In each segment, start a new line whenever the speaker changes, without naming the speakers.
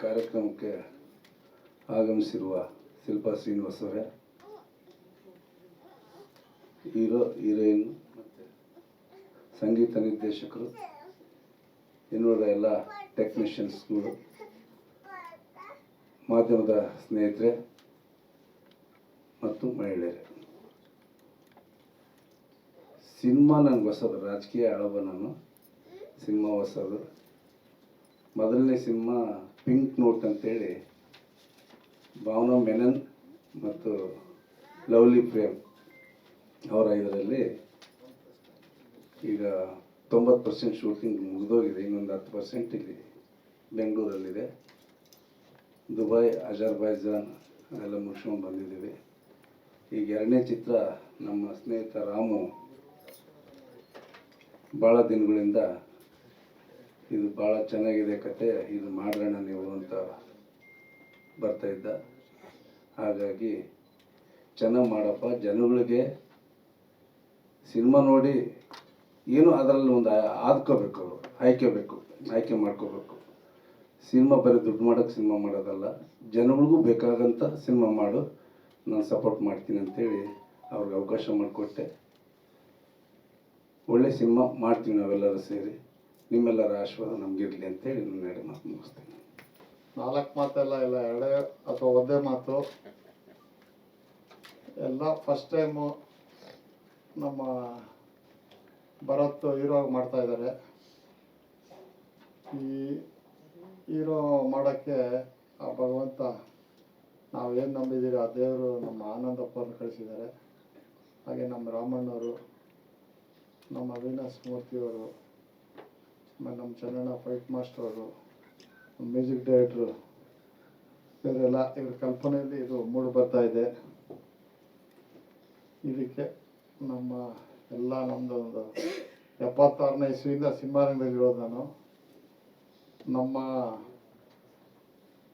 ಕಾರ್ಯಕ್ರಮಕ್ಕೆ ಆಗಮಿಸಿರುವ ಶಿಲ್ಪಾ ಶ್ರೀನಿವಾಸ್ ಅವರೇ, ಹೀರೋ ಹೀರೋಯಿನ್ ಮತ್ತು ಸಂಗೀತ ನಿರ್ದೇಶಕರು, ಇನ್ನುಳಿದ ಎಲ್ಲ ಟೆಕ್ನಿಷಿಯನ್ಸ್ಗಳು, ಮಾಧ್ಯಮದ ಸ್ನೇಹಿತರೆ ಮತ್ತು ಮಹಿಳೆಯರೇ, ಸಿನಿಮಾ ನನಗೆ ಹೊಸದು, ರಾಜಕೀಯ ಆಳವ. ನಾನು ಸಿನಿಮಾ ಹೊಸದು. ಮೊದಲನೇ ಸಿನಿಮಾ ಪಿಂಕ್ ನೋಟ್ ಅಂತೇಳಿ ಭಾವನಾ ಮೆನನ್ ಮತ್ತು ಲವ್ಲಿ ಪ್ರೇಮ್ ಅವರ ಇದರಲ್ಲಿ ಈಗ 90% ಶೂಟಿಂಗ್ ಮುಗಿದೋಗಿದೆ. ಇನ್ನೊಂದು 10% ಇಲ್ಲಿ ಬೆಂಗಳೂರಲ್ಲಿದೆ. ದುಬೈ, ಅಜರ್ಬೈಜಾನ್ ಅದೆಲ್ಲ ಮುಗಿಸ್ಕೊಂಡು ಬಂದಿದ್ದೀವಿ. ಈಗ ಎರಡನೇ ಚಿತ್ರ ನಮ್ಮ ಸ್ನೇಹಿತ ರಾಮು ಭಾಳ ದಿನಗಳಿಂದ ಇದು ಭಾಳ ಚೆನ್ನಾಗಿದೆ ಕತೆ, ಇದು ಮಾಡೋಣ ನೀವು ಅಂತ ಬರ್ತಾಯಿದ್ದ. ಹಾಗಾಗಿ ಚೆನ್ನಾಗಿ ಮಾಡಪ್ಪ, ಜನಗಳಿಗೆ ಸಿನಿಮಾ ನೋಡಿ ಏನು ಅದರಲ್ಲಿ ಒಂದು ಆದ್ಕೋಬೇಕು, ಅವರು ಆಯ್ಕೆ ಮಾಡ್ಕೋಬೇಕು. ಸಿನಿಮಾ ಬರೀ ದುಡ್ಡು ಮಾಡೋಕ್ಕೆ ಸಿನಿಮಾ ಮಾಡೋದಲ್ಲ, ಜನಗಳಿಗೂ ಬೇಕಾಗಂತ ಸಿನಿಮಾ ಮಾಡು, ನಾನು ಸಪೋರ್ಟ್ ಮಾಡ್ತೀನಿ ಅಂತೇಳಿ ಅವ್ರಿಗೆ ಅವಕಾಶ ಮಾಡಿಕೊಟ್ಟೆ. ಒಳ್ಳೆ ಸಿನಿಮಾ ಮಾಡ್ತೀವಿ ನಾವೆಲ್ಲರೂ ಸೇರಿ. ನಿಮ್ಮೆಲ್ಲರ ಆಶೀರ್ವಾದ ನಮಗಿರಲಿ ಅಂತೇಳಿ ನನ್ನ 2 ಮಾತು ಮುಗಿಸ್ತೀನಿ.
4 ಮಾತೆಲ್ಲ ಇಲ್ಲ, 2 ಅಥವಾ 1 ಮಾತು. ಎಲ್ಲ ಫಸ್ಟ್ ಟೈಮು ನಮ್ಮ ಭರತ್ ಹೀರೋ ಮಾಡ್ತಾ ಇದ್ದಾರೆ. ಈ ಹೀರೋ ಮಾಡೋಕ್ಕೆ ಆ ಭಗವಂತ ನಾವೇನು ನಂಬಿದ್ದೀರಿ ಆ ದೇವರು ನಮ್ಮ ಆನಂದಪ್ಪನ ಕಳಿಸಿದ್ದಾರೆ. ಹಾಗೆ ನಮ್ಮ ರಾಮಣ್ಣವರು, ನಮ್ಮ ಅವಿನಾಶ್ ಮೂರ್ತಿಯವರು, ನಮ್ಮ ಚನ್ನಣ್ಣ ಫೈಟ್ ಮಾಸ್ಟರ್ ಅವರು, ಮ್ಯೂಸಿಕ್ ಡೈರೆಕ್ಟ್ರು, ಇವರೆಲ್ಲ ಇವ್ರ ಕಲ್ಪನೆಯಲ್ಲಿ ಇದು ಮೂಡಿ ಬರ್ತಾ ಇದೆ. ಇದಕ್ಕೆ ನಮ್ಮ ಎಲ್ಲ ನಮ್ಮದು ಒಂದು 76ನೇ ಇಸ್ವಿಯಿಂದ ಸಿನಿಮಾ ರಂಗದಲ್ಲಿರೋದು ನಾನು. ನಮ್ಮ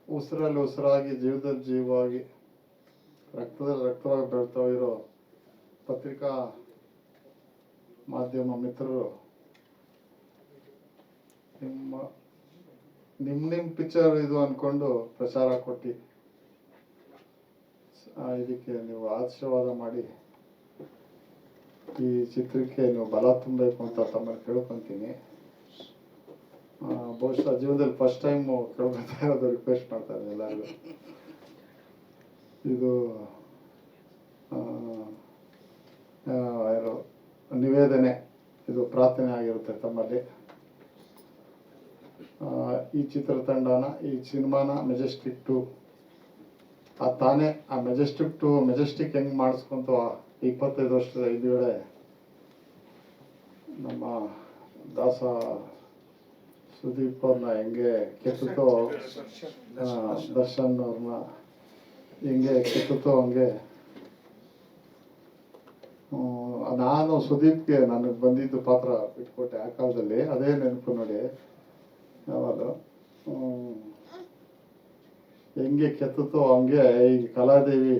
ಉಸಿರಲ್ಲಿ ಉಸಿರಾಗಿ, ಜೀವದಲ್ಲಿ ಜೀವವಾಗಿ, ರಕ್ತದಲ್ಲಿ ರಕ್ತವಾಗಿ ಬೆಳ್ತಾ ಇರೋ ಪತ್ರಿಕಾ ಮಾಧ್ಯಮ ಮಿತ್ರರು ನಿಮ್ಮ ಪಿಕ್ಚರ್ ಇದು ಅಂದ್ಕೊಂಡು ಪ್ರಚಾರ ಕೊಟ್ಟು ಇದಕ್ಕೆ ನೀವು ಆಶೀರ್ವಾದ ಮಾಡಿ ಈ ಚಿತ್ರಕ್ಕೆ ನೀವು ಬಲ ತುಂಬಬೇಕು ಅಂತ ತಮ್ಮಲ್ಲಿ ಕೇಳ್ಕೊತೀನಿ. ಬಹುಶಃ ಜೀವನದಲ್ಲಿ ಫಸ್ಟ್ ಟೈಮ್ ಕೇಳ್ಕೊತಾ ಇರೋದು, ರಿಕ್ವೆಸ್ಟ್ ಮಾಡ್ತಾ ಇದ್ದೀನಿ ಎಲ್ಲರಿಗೂ. ಇದು ನಿವೇದನೆ, ಇದು ಪ್ರಾರ್ಥನೆ ಆಗಿರುತ್ತೆ ತಮ್ಮಲ್ಲಿ. ಈ ಚಿತ್ರತಂಡನ, ಈ ಸಿನಿಮಾನ ಮೆಜೆಸ್ಟಿಕ್ 2 ತಾನೇ ಆ ಮೆಜೆಸ್ಟಿಕ್ ಹೆಂಗೆ ಮಾಡಿಸ್ಕೊಂತ 25 ವರ್ಷದ ಹಿಂದುಗಡೆ ನಮ್ಮ ದಾಸ ಸುದೀಪ್ ಅವ್ರನ್ನ ಹೆಂಗೆ ಕೆತ್ತುತ್ತೋ, ದರ್ಶನ್ ಅವ್ರನ್ನ ಹೆಂಗೆ ಕೆತ್ತುತ್ತೋ ಹಂಗೆ ನಾನು ಸುದೀಪ್ಗೆ ನನಗೆ ಬಂದಿದ್ದು ಪಾತ್ರ ಬಿಟ್ಕೊಟ್ಟೆ ಆ ಕಾಲದಲ್ಲಿ. ಅದೇ ನೆನಪು ನೋಡಿ ಯಾವಾಗ ಹೆಂಗೆ ಕೆತ್ತುತ್ತೋ ಹಂಗೆ ಈ ಕಲಾದೇವಿ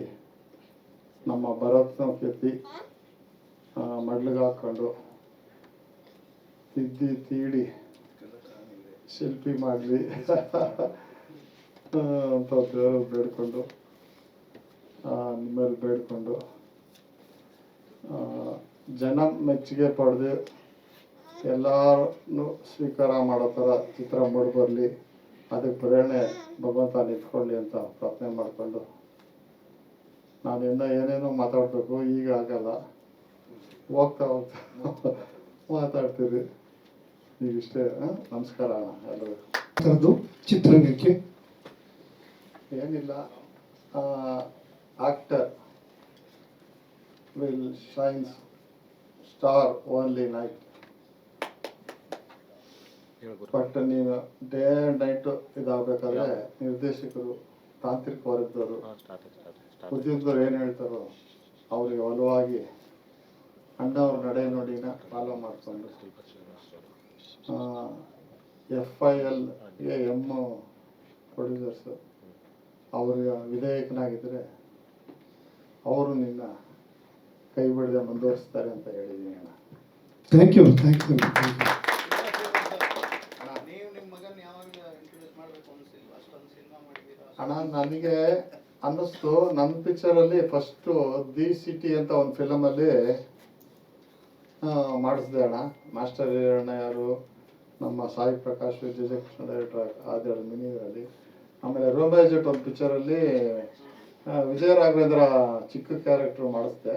ನಮ್ಮ ಭರತ್ನ ಕೆತ್ತಿ ಮಡ್ಲಿಗೆ ಹಾಕ್ಕೊಂಡು ತಿದ್ದಿ ತೀಡಿ ಶಿಲ್ಪಿ ಮಾಡಲಿ ಅಂತ ದೇವರು ಬೇಡ್ಕೊಂಡು, ನಿಮ್ಮಲ್ಲಿ ಬೇಡ್ಕೊಂಡು, ಜನ ಮೆಚ್ಚುಗೆ ಪಡೆದು ಎಲ್ಲರೂ ಸ್ವೀಕಾರ ಮಾಡೋ ಥರ ಚಿತ್ರ ಮೂಡಿಬರಲಿ, ಅದಕ್ಕೆ ಪ್ರೇರಣೆ ಭಗವಂತ ನಿಂತ್ಕೊಳ್ಳಿ ಅಂತ ಪ್ರಾರ್ಥನೆ ಮಾಡಿಕೊಂಡು, ನಾನು ಇನ್ನೂ ಏನೇನೋ ಮಾತಾಡಬೇಕು, ಈಗ ಆಗಲ್ಲ, ಹೋಗ್ತಾ ಮಾತಾಡ್ತೀರಿ. ಈಗಿಷ್ಟೇ. ನಮಸ್ಕಾರ ಎಲ್ಲರಿಗೂ.
ಚಿತ್ರರಂಗಕ್ಕೆ
ಏನಿಲ್ಲ, actor will shine star only night. But ನೀನು ಡೇ ಆ್ಯಂಡ್ ನೈಟ್ ಇದಾಗಬೇಕಾದ್ರೆ ನಿರ್ದೇಶಕರು, ತಾಂತ್ರಿಕ ವರ್ಗದವರು, ಉದ್ಯೋಗದವ್ರು ಏನು ಹೇಳ್ತಾರೋ ಅವ್ರಿಗೆ ಒಲವಾಗಿ ಅಣ್ಣವ್ರ ನಡೆ ನುಡಿನ ಫಾಲೋ ಮಾಡಿಕೊಂಡು FILಗೆ ಪ್ರೊಡ್ಯೂಸರ್ಸು ಅವ್ರಿಗೆ ವಿಧೇಯಕನಾಗಿದ್ದರೆ ಅವರು ನಿನ್ನ ಕೈ ಬಿಡದೆ ಮುಂದುವರಿಸ್ತಾರೆ ಅಂತ ಹೇಳಿದ್ದೀನಿ ಅಣ್ಣ.
Thank you.
ನೀವು ನಿಮ್ಮ ಮಗನ ಯಾವಾಗ ಇಂಟ್ರೊಡ್ಯೂಸ್ ಮಾಡಬೇಕು ಅನಿಸಿಲ್ಲ ಅಷ್ಟು ಅನಿಸಿಲ್ಲ.
ಅಣ್ಣ ನನಗೆ ಅನ್ನಿಸ್ತು ನನ್ನ ಪಿಕ್ಚರಲ್ಲಿ ಫಸ್ಟು ದಿ ಸಿಟಿ ಅಂತ ಒಂದು ಫಿಲಮಲ್ಲಿ ಮಾಡಿಸಿದೆ ಅಣ್ಣ. ಮಾಸ್ಟರ್ ಹಿರಣ್ಣ ಯಾರು, ನಮ್ಮ ಸಾಯಿ ಪ್ರಕಾಶ್ ವಿಜಯಕೃಷ್ಣ ಡೈರೆಕ್ಟರ್ ಆದ್ಯಾರು ಮಿನಿದಲ್ಲಿ. ಆಮೇಲೆ ರೋಮ್ಯಾಜೆಟ್ ಒಂದು ಪಿಕ್ಚರಲ್ಲಿ ವಿಜಯ ರಾಘವೇಂದ್ರ ಚಿಕ್ಕ ಕ್ಯಾರೆಕ್ಟ್ರು ಮಾಡಿಸ್ದೆ.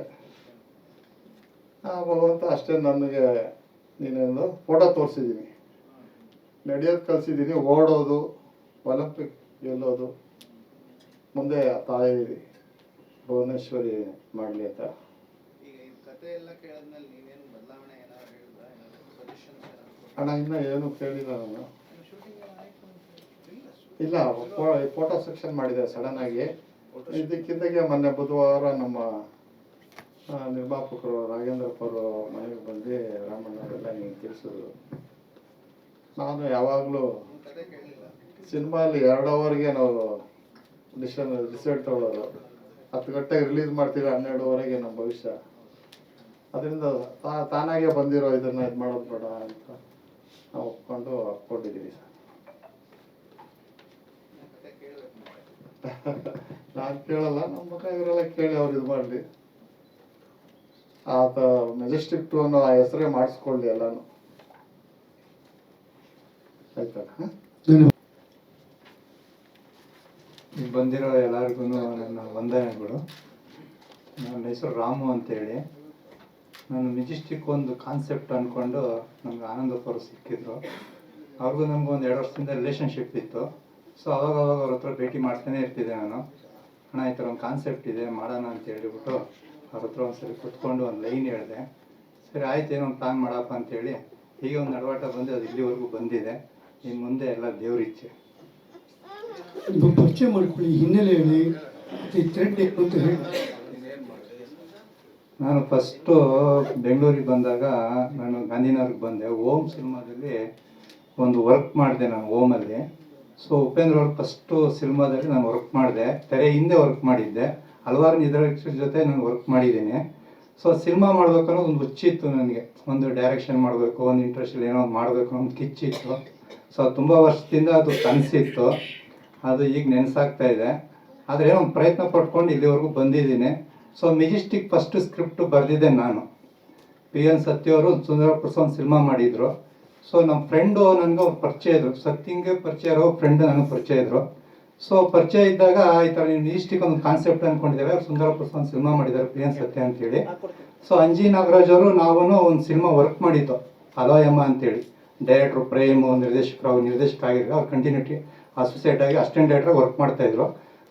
ಭಗವಂತ ಅಷ್ಟೇ ನನಗೆ ನೀನೊಂದು ಫೋಟೋ ತೋರಿಸಿದ್ದೀನಿ, ನಡೆಯೋದು ಕಲಿಸಿದ್ದೀನಿ, ಓಡೋದು, ಒಲಿಂಪಿಕ್ ಗೆಲ್ಲೋದು, ಮುಂದೆ ತಾಯಿ ಭುವನೇಶ್ವರಿ ಮಾಡಲಿ ಅಂತ.
ಈಗ ಈ ಕತೆ ಎಲ್ಲ ಕೇಳಿದ್ಮೇಲೆ ನೀವೇನು ಬದಲಾವಣೆ ಏನಾದ್ರು ಹೇಳಿದ್ರಾ? ಏನಾದ್ರು ಸಜೆಷನ್ಸ್ ಏನಾದ್ರು?
ಅಣ್ಣ ಇನ್ನೂ ಏನು ಕೇಳಿಲ್ಲ ನಾನು.
ಶೂಟಿಂಗ್ ಆಯ್ತು
ಇಲ್ಲ, ಫೋಟೋ ಸೆಕ್ಷನ್ ಮಾಡಿದೆ ಸಡನ್ ಆಗಿ. ಇದಕ್ಕಿದ್ದಾಗೆ ಮೊನ್ನೆ ಬುಧವಾರ ನಮ್ಮ ನಿರ್ಮಾಪಕರು ರಾಘೇಂದ್ರಪ್ಪ ಅವರು ಮನೆಗೆ ಬಂದು ರಾಮಣ್ಣವರೆಲ್ಲ ಹಿಂಗೆ ತಿಳಿಸಿದ್ರು. ನಾನು ಯಾವಾಗಲೂ
ಕತೆ ಕೇಳಲಿಲ್ಲ.
ಸಿನಿಮಾಲಿ 2 ಅವರ್ಗೆ ನಾವು ಡಿಸೈಡ್ ತಗೊಳ್ಳೋದು. 10 ಗಂಟೆಗೆ ರಿಲೀಸ್ ಮಾಡ್ತೀವಿ, 12ವರೆಗೆ ನಮ್ಮ ಭವಿಷ್ಯ. ಅದರಿಂದ ತಾನಾಗೆ ಬಂದಿರೋ ಇದನ್ನ ಇದು ಮಾಡೋದು ಬೇಡ ಅಂತ ನಾವು ಒಪ್ಕೊಂಡಿದ್ದೀವಿ ಸರ್.
ಕತೆ ಕೇಳಬೇಕು ಮತ್ತೆ.
ನಾನು ಕೇಳಲ್ಲ, ನಮ್ಮ ಮಗ ಇವರೆಲ್ಲ ಕೇಳಿ ಅವ್ರು ಇದು ಮಾಡಲಿ. ಆತ ಮೆಜೆಸ್ಟಿಕ್ 2 ಅನ್ನೋ ಆ ಹೆಸರೇ ಮಾಡಿಸ್ಕೊಳ್ಳಿ ಎಲ್ಲಾನು. ಆಯ್ತಲ್ಲ?
ಧನ್ಯವಾದ.
ಈಗ ಬಂದಿರೋ ಎಲ್ಲರಿಗೂ ನನ್ನ ವಂದನೆಗಳು. ನನ್ನ ಹೆಸರು ರಾಮು ಅಂತೇಳಿ. ನಾನು ಮೆಜೆಸ್ಟಿಕ್ ಒಂದು ಕಾನ್ಸೆಪ್ಟ್ ಅಂದ್ಕೊಂಡು ನಮ್ಗೆ ಆನಂದಪ್ಪರು ಸಿಕ್ಕಿದ್ರು. ಅವ್ರಿಗೂ ನಮಗೂ ಒಂದು 2 ವರ್ಷದಿಂದ ರಿಲೇಷನ್ಶಿಪ್ ಇತ್ತು. ಸೊ ಅವಾಗ ಅವ್ರ ಹತ್ರ ಭೇಟಿ ಮಾಡ್ತಾನೆ ಇರ್ತಿದ್ದೆ ನಾನು. ಅಣ್ಣ ಈ ಥರ ಒಂದು ಕಾನ್ಸೆಪ್ಟ್ ಇದೆ ಮಾಡೋಣ ಅಂತ ಹೇಳಿಬಿಟ್ಟು ಅವ್ರ ಹತ್ರ ಒಂದ್ಸರಿ ಕುತ್ಕೊಂಡು ಒಂದು ಲೈನ್ ಹೇಳಿದೆ. ಸರಿ ಆಯ್ತು, ಏನೋ ಒಂದು ಪ್ಲಾನ್ ಮಾಡಪ್ಪ ಅಂತೇಳಿ ಹೀಗೆ ಒಂದು ನಡವಾಟ ಬಂದು ಅದು ಇಲ್ಲಿವರೆಗೂ ಬಂದಿದೆ. ಇನ್ನು ಮುಂದೆ ಎಲ್ಲ ದೇವ್ರಿಚ್ಛೆ.
ನಿಮ್ಮ ಪರಿಚಯ ಮಾಡ್ಕೊಳ್ಳಿ, ಹಿನ್ನೆಲೆ ಹೇಳಿ, ಈ ಥ್ರೆಡ್ ಏನು ಅಂತ ಹೇಳಿ.
ನಾನು ಫಸ್ಟು ಬೆಂಗಳೂರಿಗೆ ಬಂದಾಗ ನಾನು ಗಾಂಧಿನಗರ್ಗೆ ಬಂದೆ. ಓಮ್ ಸಿನಿಮಾದಲ್ಲಿ ಒಂದು ವರ್ಕ್ ಮಾಡಿದೆ ನಾನು ಓಮಲ್ಲಿ. ಸೊ ಉಪೇಂದ್ರ ಅವ್ರ ಫಸ್ಟು ಸಿನಿಮಾದಲ್ಲಿ ನಾನು ವರ್ಕ್ ಮಾಡಿದೆ. ತೆರೆ ಹಿಂದೆ ವರ್ಕ್ ಮಾಡಿದ್ದೆ. ಹಲವಾರು ನಿರ್ದೇಶಕರ ಜೊತೆ ನಾನು ವರ್ಕ್ ಮಾಡಿದ್ದೀನಿ. ಸೊ ಸಿನಿಮಾ ಮಾಡಬೇಕು ಅನ್ನೋದು ಒಂದು ಹುಚ್ಚಿತ್ತು ನನಗೆ. ಒಂದು ಡೈರೆಕ್ಷನ್ ಮಾಡಬೇಕು, ಒಂದು ಇಂಟ್ರೆಸ್ಟಲ್ಲಿ ಏನೋ ಒಂದು ಮಾಡಬೇಕು ಅನ್ನೋ ಒಂದು ಕಿಚ್ಚಿತ್ತು. ಸೊ ತುಂಬ ವರ್ಷದಿಂದ ಅದು ಕನಸಿತ್ತು. ಅದು ಈಗ ನೆನೆಸಾಗ್ತಾ ಇದೆ. ಆದರೆ ಏನೋ ಒಂದು ಪ್ರಯತ್ನ ಪಟ್ಕೊಂಡು ಇಲ್ಲಿವರೆಗೂ ಬಂದಿದ್ದೀನಿ. ಸೊ ಮೆಜೆಸ್ಟಿಕ್ ಫಸ್ಟ್ ಸ್ಕ್ರಿಪ್ಟ್ ಬರೆದಿದ್ದೆ ನಾನು. PN ಸತ್ಯ ಅವರು ಸುಂದರಪುರ ಒಂದು ಸಿನಿಮಾ ಮಾಡಿದರು. ಸೊ ನಮ್ಮ ಫ್ರೆಂಡು ನನಗೆ ಅವ್ರು ಪರಿಚಯ ಇದ್ರು. ಸತ್ಯಂಗೆ ಪರಿಚಯ ಇರೋ ಫ್ರೆಂಡ್ ನನಗೆ ಪರಿಚಯ ಇದ್ರು. ಸೊ ಪರಿಚಯ ಇದ್ದಾಗ ಈ ಥರ ನೀವು ಮೆಜೆಸ್ಟಿಕ್ ಒಂದು ಕಾನ್ಸೆಪ್ಟ್ ಅಂದ್ಕೊಂಡಿದ್ದಾರೆ, ಅವ್ರು ಸುಂದರಪುರ ಒಂದು ಸಿನಿಮಾ ಮಾಡಿದ್ದಾರೆ PN ಸತ್ಯ ಅಂತೇಳಿ. ಸೊ ಅಂಜಿ ನಾಗರಾಜ್ ಅವರು ನಾವು ಒಂದು ಸಿನಿಮಾ ವರ್ಕ್ ಮಾಡಿದ್ದು ಅಲೋಯಮ್ಮ ಅಂತೇಳಿ. ಡೈರೆಕ್ಟ್ರು ಪ್ರೇಮು, ನಿರ್ದೇಶಕ ಆಗಿದ್ರು. ಅವ್ರು ಕಂಟಿನ್ಯೂಟಿ ಅಸೋಸಿಯೇಟ್ ಆಗಿ ಅಸಿಸ್ಟೆಂಟ್ ಡೈರೆಕ್ಟರ್ ವರ್ಕ್ ಮಾಡ್ತಾಯಿದ್ರು.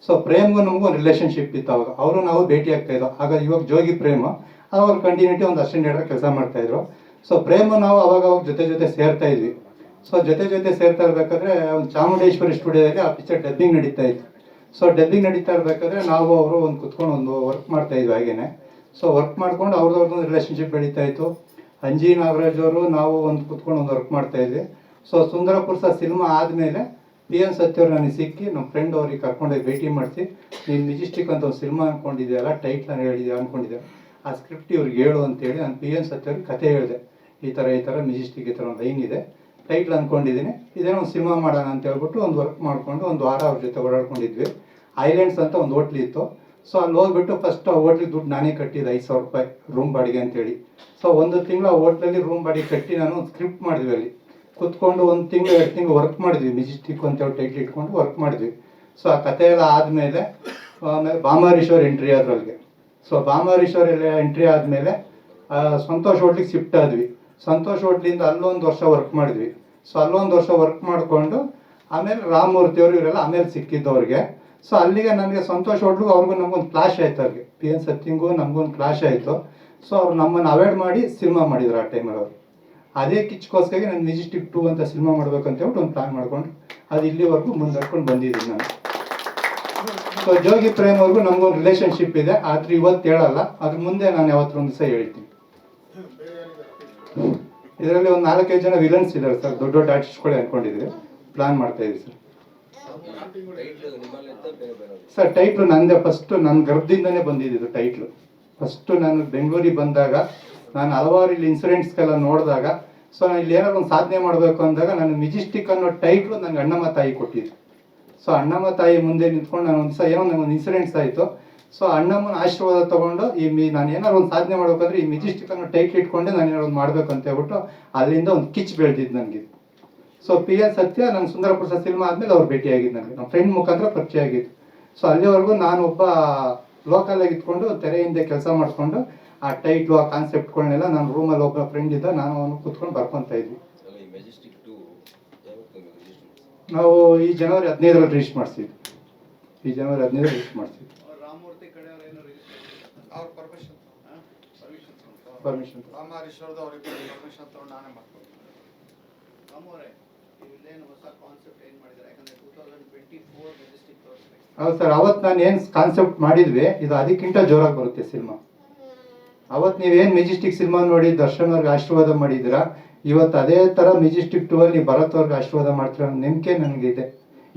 ಸೊ ಪ್ರೇಮ್ಗೂ ನಮಗೂ ಒಂದು ರಿಲೇಷನ್ಶಿಪ್ ಇತ್ತು ಅವಾಗ. ಅವರು ನಾವು ಭೇಟಿ ಆಗ್ತಾಯಿದ್ದೋ. ಆಗ ಇವಾಗ ಜೋಗಿ ಪ್ರೇಮ ಅವ್ರು ಕಂಟಿನ್ಯೂಟಿ ಒಂದು ಅಸಿಸ್ಟೆಂಟ್ ಡೈರೆಕ್ಟರ್ ಕೆಲಸ ಮಾಡ್ತಾಯಿದ್ರು. ಸೊ ಪ್ರೇಮು ನಾವು ಅವಾಗ ಜೊತೆ ಸೇರ್ತಾ ಇದ್ವಿ. ಸೊ ಜೊತೆ ಸೇರ್ತಾ ಇರಬೇಕಾದ್ರೆ ಒಂದು ಚಾಮುಂಡೇಶ್ವರಿ ಸ್ಟುಡಿಯೋದಲ್ಲಿ ಆ ಪಿಕ್ಚರ್ ಡಬ್ಬಿಂಗ್ ನಡೀತಾ ಇತ್ತು. ಸೊ ಡಬ್ಬಿಂಗ್ ನಡೀತಾ ಇರಬೇಕಾದ್ರೆ ನಾವು ಅವರು ಒಂದು ಕುತ್ಕೊಂಡು ಒಂದು ವರ್ಕ್ ಮಾಡ್ತಾ ಇದ್ವಿ ಹಾಗೇನೆ. ಸೊ ವರ್ಕ್ ಮಾಡ್ಕೊಂಡು ಅವ್ರದ್ದೊಂದು ರಿಲೇಷನ್ಶಿಪ್ ಬೆಳೀತಾ ಇತ್ತು. ಅಂಜಿ ನಾಗರಾಜ್ ಅವರು ನಾವು ಒಂದು ಕುತ್ಕೊಂಡು ಒಂದು ವರ್ಕ್ ಮಾಡ್ತಾ ಇದ್ವಿ. ಸೊ ಸುಂದರಪುರ ಸಿನಿಮಾ ಆದಮೇಲೆ PN ಸತ್ಯ ಅವರು ನನಗೆ ಸಿಕ್ಕಿ ನಮ್ಮ ಫ್ರೆಂಡ್ ಅವ್ರಿಗೆ ಕರ್ಕೊಂಡೋಗಿ ಭೇಟಿ ಮಾಡಿಸಿ, ನೀನು ಮೆಜೆಸ್ಟಿಕ್ ಅಂತ ಒಂದು ಸಿನಿಮಾ ಅಂದ್ಕೊಂಡಿದೆಯಲ್ಲ, ಟೈಟ್ಲ್ ಹೇಳಿದ್ಯಾ ಅಂದ್ಕೊಂಡಿದ್ದೆ, ಆ ಸ್ಕ್ರಿಪ್ಟ್ ಇವ್ರಿಗೆ ಹೇಳು ಅಂತೇಳಿ ನಾನು PN ಸತ್ಯ ಅವ್ರಿಗೆ ಕತೆ ಹೇಳಿದೆ. ಈ ಥರ ಮೆಜೆಸ್ಟಿಕ್ ಈ ಥರ ಒಂದು ಲೈನ್ ಇದೆ, ಟೈಟ್ಲ್ ಅಂದ್ಕೊಂಡಿದ್ದೀನಿ, ಇದೇನೋ ಒಂದು ಸಿನಿಮಾ ಮಾಡೋಣ ಅಂತ ಹೇಳ್ಬಿಟ್ಟು ಒಂದು ವರ್ಕ್ ಮಾಡಿಕೊಂಡು ಒಂದು ವಾರ ಅವ್ರ ಜೊತೆ ಓಡಾಡ್ಕೊಂಡಿದ್ವಿ. ಐಲ್ಯಾಂಡ್ಸ್ ಅಂತ ಒಂದು ಹೋಟ್ಲ್ ಇತ್ತು. ಸೊ ಅಲ್ಲಿ ಹೋಗ್ಬಿಟ್ಟು ಫಸ್ಟ್ ಆ ಹೋಟ್ಲಿಗೆ ದುಡ್ಡು ನಾನೇ ಕಟ್ಟಿದ್ದು 5,000 ರೂಪಾಯಿ ರೂಮ್ ಬಾಡಿಗೆ ಅಂತೇಳಿ. ಸೊ 1 ತಿಂಗಳು ಆ ಹೋಟ್ಲಲ್ಲಿ ರೂಮ್ ಬಾಡಿಗೆ ಕಟ್ಟಿ ನಾನು ಒಂದು ಸ್ಕ್ರಿಪ್ಟ್ ಮಾಡಿದ್ವಿ. ಅಲ್ಲಿ ಕುತ್ಕೊಂಡು 1 ತಿಂಗಳು 2 ತಿಂಗಳು ವರ್ಕ್ ಮಾಡಿದ್ವಿ. ಮೆಜೆಸ್ಟಿಕ್ ಅಂತೇಳಿ ಟೈಟ್ಲ್ ಇಟ್ಕೊಂಡು ವರ್ಕ್ ಮಾಡಿದ್ವಿ. ಸೊ ಆ ಕತೆ ಎಲ್ಲ ಆದಮೇಲೆ ಆಮೇಲೆ ಬಾಮಾರೀಶ್ವರ್ ಎಂಟ್ರಿ ಆದ್ರು ಅಲ್ಲಿಗೆ. ಸೊ ಬಾಮಾರೀಶ್ವರ್ ಎಲ್ಲ ಎಂಟ್ರಿ ಆದಮೇಲೆ ಸಂತೋಷ್ ಹೋಟ್ಲಿಗೆ ಶಿಫ್ಟ್ ಆದ್ವಿ. ಸಂತೋಷ್ ಹೋಟ್ಲಿಂದ ಅಲ್ಲೊಂದು ವರ್ಷ ವರ್ಕ್ ಮಾಡಿದ್ವಿ. ಸೊ ಅಲ್ಲೊಂದು ವರ್ಷ ವರ್ಕ್ ಮಾಡಿಕೊಂಡು ಆಮೇಲೆ ರಾಮಮೂರ್ತಿ ಅವರು ಇವರೆಲ್ಲ ಆಮೇಲೆ ಸಿಕ್ಕಿದ್ದವ್ರಿಗೆ. ಸೊ ಅಲ್ಲಿಗೆ ನನಗೆ ಸಂತೋಷ್ ಹೋಟ್ಲಿಗೂ ಅವ್ರಿಗೂ ನಮಗೊಂದು ಕ್ಲಾಶ್ ಆಯ್ತು. ಅವ್ರಿಗೆ PN ಸತ್ಯಂಗೂ ನಮಗೊಂದು ಕ್ಲಾಶ್ ಆಯಿತು. ಸೊ ಅವ್ರು ನಮ್ಮನ್ನು ಅವಾಯ್ಡ್ ಮಾಡಿ ಸಿನಿಮಾ ಮಾಡಿದ್ರು ಆ ಟೈಮಲ್ಲಿ ಅವರು. ಅದೇ ಕಿಚ್ಕೋಸ್ಕರ ನಾನು ಮೆಜೆಸ್ಟಿಕ್ 2 ಅಂತ ಸಿನಿಮಾ ಮಾಡ್ಬೇಕಂತ ಹೇಳ್ಬಿಟ್ಟು ಒಂದು ಪ್ಲಾನ್ ಮಾಡ್ಕೊಂಡು ಅದು ಇಲ್ಲಿವರೆಗೂ ಮುಂದಡ್ಕೊಂಡು ಬಂದಿದ್ದೀನಿ ನಾನು. ಸೊ ಜೋಗಿ ಪ್ರೇಮ್ ಅವ್ರಿಗೂ ನಮಗೊಂದು ರಿಲೇಷನ್ಶಿಪ್ ಇದೆ, ಆದ್ರೆ ಇವತ್ತು ಹೇಳಲ್ಲ, ಅದ್ರ ಮುಂದೆ ನಾನು ಯಾವತ್ತೂ ಒಂದು ದಿವಸ ಹೇಳ್ತೀನಿ. ಇದರಲ್ಲಿ ಒಂದು 4-5 ಜನ ವಿಲನ್ಸ್ ಇದ್ದಾರೆ ಸರ್, ದೊಡ್ಡ ಆರ್ಟಿಸ್ಟ್ಗಳೇ ಅಂದ್ಕೊಂಡಿದ್ದೀವಿ, ಪ್ಲಾನ್ ಮಾಡ್ತಾ ಇದ್ದೀವಿ ಸರ್. ಸರ್ ಟೈಟ್ಲು ನಂದೇ, ಫಸ್ಟು ನನ್ನ ಗರ್ಭದಿಂದನೇ ಬಂದಿದ್ದು ಟೈಟ್ಲು. ಫಸ್ಟು ನಾನು ಬೆಂಗಳೂರಿಗೆ ಬಂದಾಗ ನಾನು ಹಲವಾರು ಇಲ್ಲಿ ಇನ್ಸಿಡೆಂಟ್ಸ್ಗೆಲ್ಲ ನೋಡಿದಾಗ, ಸೊ ನಾನು ಇಲ್ಲಿ ಏನಾದ್ರು ಒಂದು ಸಾಧನೆ ಮಾಡಬೇಕು ಅಂದಾಗ ನಾನು ಮೆಜೆಸ್ಟಿಕ್ ಅನ್ನೋ ಟೈಟ್ಲು ನನಗೆ ಅಣ್ಣಮ್ಮ ತಾಯಿ ಕೊಟ್ಟಿದ್ದು. ಸೊ ಅಣ್ಣಮ್ಮ ತಾಯಿ ಮುಂದೆ ನಿಂತ್ಕೊಂಡು ನಾನು ಒಂದು ಏನೋ ನನಗೊಂದು ಇನ್ಸಿಡೆಂಟ್ಸ್ ಆಯಿತು. ಸೊ ಅಣ್ಣಮ್ಮನ ಆಶೀರ್ವಾದ ತೊಗೊಂಡು ನಾನು ಏನಾದ್ರು ಒಂದು ಸಾಧನೆ ಮಾಡ್ಬೇಕಂದ್ರೆ ಈ ಮೆಜೆಸ್ಟಿಕನ್ನು ಟೈಟ್ ಇಟ್ಕೊಂಡೆ ನಾನು ಏನಾದ್ರು ಒಂದು ಮಾಡಬೇಕು ಅಂತ ಹೇಳ್ಬಿಟ್ಟು ಅಲ್ಲಿಂದ ಒಂದು ಕಿಚ್ ಬೆಳೆದಿದ್ದು ನನಗೆ. ಸೊ ಪಿ ಎನ್ ಸತ್ಯ ನಂಗೆ ಸುಂದರ ಪ್ರಸಾದ್ ಸಿನಿಮಾ ಆದಮೇಲೆ ಅವ್ರು ಭೇಟಿಯಾಗಿದ್ದು ನನಗೆ, ನಮ್ಮ ಫ್ರೆಂಡ್ ಮುಖಾಂತರ ಪರಿಚಯ ಆಗಿದ್ದು. ಸೊ ಅಲ್ಲಿವರೆಗೂ ನಾನು ಒಬ್ಬ ಲೋಕಲಾಗಿ ಇಟ್ಕೊಂಡು ತೆರೆ ಹಿಂದೆ ಕೆಲಸ ಮಾಡಿಕೊಂಡು ಆ ಟೈಟ್ಲು ಆ ಕಾನ್ಸೆಪ್ಟ್ಗಳನ್ನೆಲ್ಲ ನಾನು ರೂಮಲ್ಲಿ ಒಬ್ಬ ಫ್ರೆಂಡ್ ಇದ್ದ, ನಾನು ಅವನು ಕೂತ್ಕೊಂಡು ಬರ್ಕೊತಾ ಇದ್ವಿ. ನಾವು ಈ ಜನವರಿ 15ರಲ್ಲಿ ರಿಜಿಸ್ಟರ್ ಮಾಡಿಸಿದ್ವಿ. ರಿಜಿಸ್ಟರ್ ಮಾಡಿಸಿದ್ವಿ.
ರಾಮಮೂರ್ತಿ ಕಡೆಯವ್ರು ಏನೋ
ಅವ್ರ ಪರ್ಮಿಷನ್ ರಾಮಹರೀಶ್ವರದ ಅವ್ರಿಗೆ ಪರ್ಮಿಷನ್ ತಗೊಂಡು ನಾನೇ ಮಾಡ್ತೀನಿ.
ರಾಮವರೇ, ಇಲ್ಲೇನು ಹೊಸ ಕಾನ್ಸೆಪ್ಟ್ ಏನು ಮಾಡಿದ್ದಾರೆ? ಯಾಕಂದ್ರೆ 2024 ಮೆಜೆಸ್ಟಿಕ್ ತೋರಿಸ್ಬೇಕು.
ಹೌದು ಸರ್, ಅವತ್ತು ನಾನು ಏನು ಕಾನ್ಸೆಪ್ಟ್ ಮಾಡಿದ್ವಿ ಇದು ಅದಕ್ಕಿಂತ ಜೋರಾಗಿ ಬರುತ್ತೆ ಸಿನಿಮಾ. ಅವತ್ತು ನೀವೇನು ಮೆಜೆಸ್ಟಿಕ್ ಸಿನಿಮಾ ನೋಡಿ ದರ್ಶನ್ ಅವ್ರಿಗೆ ಆಶೀರ್ವಾದ ಮಾಡಿದ್ದೀರಾ, ಇವತ್ತು ಅದೇ ಥರ ಮೆಜೆಸ್ಟಿಕ್ 2 ಅಲ್ಲಿ ಭರತ್ ಅವ್ರಿಗೆ ಆಶೀರ್ವಾದ ಮಾಡ್ತೀರ ಅನ್ನೋ ನಂಬಿಕೆ ನನಗಿದೆ.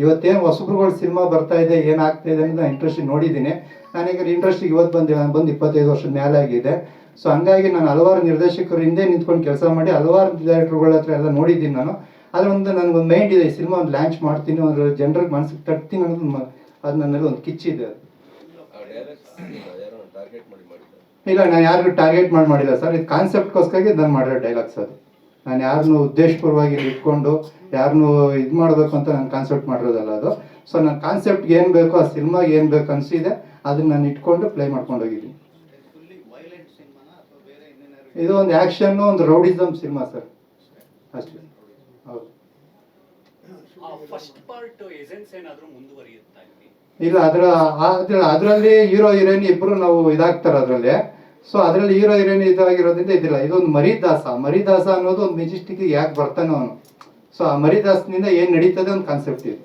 ಇವತ್ತೇನು ಹೊಸಬ್ರುಗಳ ಸಿನಿಮಾ ಬರ್ತಾ ಇದೆ, ಏನಾಗ್ತಾ ಇದೆ ಅನ್ನೋದು ಇಂಟ್ರೆಸ್ಟ್ ನೋಡಿದ್ದೀನಿ. ನನಗೆ ಇಂಟ್ರೆಸ್ಟಿಗೆ ಇವತ್ತು ಬಂದಿಲ್ಲ, ನಾನು ಬಂದು 25 ವರ್ಷದ ಮೇಲೆ ಆಗಿದೆ. ಸೊ ಹಂಗಾಗಿ ನಾನು ಹಲವಾರು ನಿರ್ದೇಶಕರು ಹಿಂದೆ ನಿಂತ್ಕೊಂಡು ಕೆಲಸ ಮಾಡಿ ಹಲವಾರು ಡೈರೆಕ್ಟರ್ಗಳ ಹತ್ರ ಎಲ್ಲ ನೋಡಿದ್ದೀನಿ ನಾನು. ಅದರೊಂದು ನನಗೊಂದು ಮೈಂಡ್ ಇದೆ, ಈ ಸಿನಿಮಾ ಒಂದು ಲಾಂಚ್ ಮಾಡ್ತೀನಿ, ಒಂದು ಜನರಿಗೆ ಮನಸ್ಸಿಗೆ ತಟ್ತೀನಿ ಅನ್ನೋದು ಅದು ನನ್ನಲ್ಲಿ ಒಂದು ಕಿಚ್ಚಿದೆ. ಅದು ಇಲ್ಲ, ನಾನು ಯಾರಿಗೂ ಟಾರ್ಗೆಟ್ ಮಾಡಿಲ್ಲ ಸರ್. ಇದು ಕಾನ್ಸೆಪ್ಟ್ಗೋಸ್ಕರ ನಾನು ಮಾಡಿರೋ ಡೈಲಾಗ್ಸ್. ಅದು ನಾನು ಯಾರನ್ನೂ ಉದ್ದೇಶಪೂರ್ವವಾಗಿ ಇಟ್ಕೊಂಡು ಯಾರನ್ನೂ ಇದು ಮಾಡಬೇಕು ಅಂತ ನಾನು ಕಾನ್ಸೆಪ್ಟ್ ಮಾಡಿರೋದಲ್ಲ ಅದು. ಸೊ ನನ್ನ ಕಾನ್ಸೆಪ್ಟ್ಗೆ ಏನು ಬೇಕೋ ಆ ಸಿನಿಮಾಗೆ ಏನು ಬೇಕು ಅನಿಸಿದೆ ಅದನ್ನ ನಾನು ಇಟ್ಕೊಂಡು ಪ್ಲೇ ಮಾಡ್ಕೊಂಡು ಹೋಗಿದ್ದೀನಿ. ಇದು ಒಂದು ಆ್ಯಕ್ಷನ್ನು, ಒಂದು ರೌಡಿಸಮ್ ಸಿನಿಮಾ ಸರ್, ಅಷ್ಟೇ. ಹೌದು.
ಫಸ್ಟ್ ಪಾರ್ಟ್ ಎಸೆನ್ಸ್ ಏನಾದರೂ ಮುಂದುವರಿಯುತ್ತಾ ಇಲ್ಲಿ?
ಇಲ್ಲ, ಅದರಲ್ಲಿ ಹೀರೋ ಹೀರೋಯಿನ್ ಇಬ್ಬರು ನಾವು ಇದಾಗ್ತಾರೆ ಅದರಲ್ಲಿ. ಸೊ ಅದರಲ್ಲಿ ಹೀರೋ ಹೀರೋಯಿನ್ ಇದಾಗಿರೋದ್ರಿಂದ ಇದಿಲ್ಲ. ಇದೊಂದು ಮರಿದಾಸ ಅನ್ನೋದು ಒಂದು ಮೆಜೆಸ್ಟಿಕ್ ಯಾಕೆ ಬರ್ತಾನೆ ಅವನು. ಸೊ ಆ ಮರಿದಾಸನಿಂದ ಏನು ನಡೀತದೆ ಒಂದು ಕಾನ್ಸೆಪ್ಟ್ ಇದೆ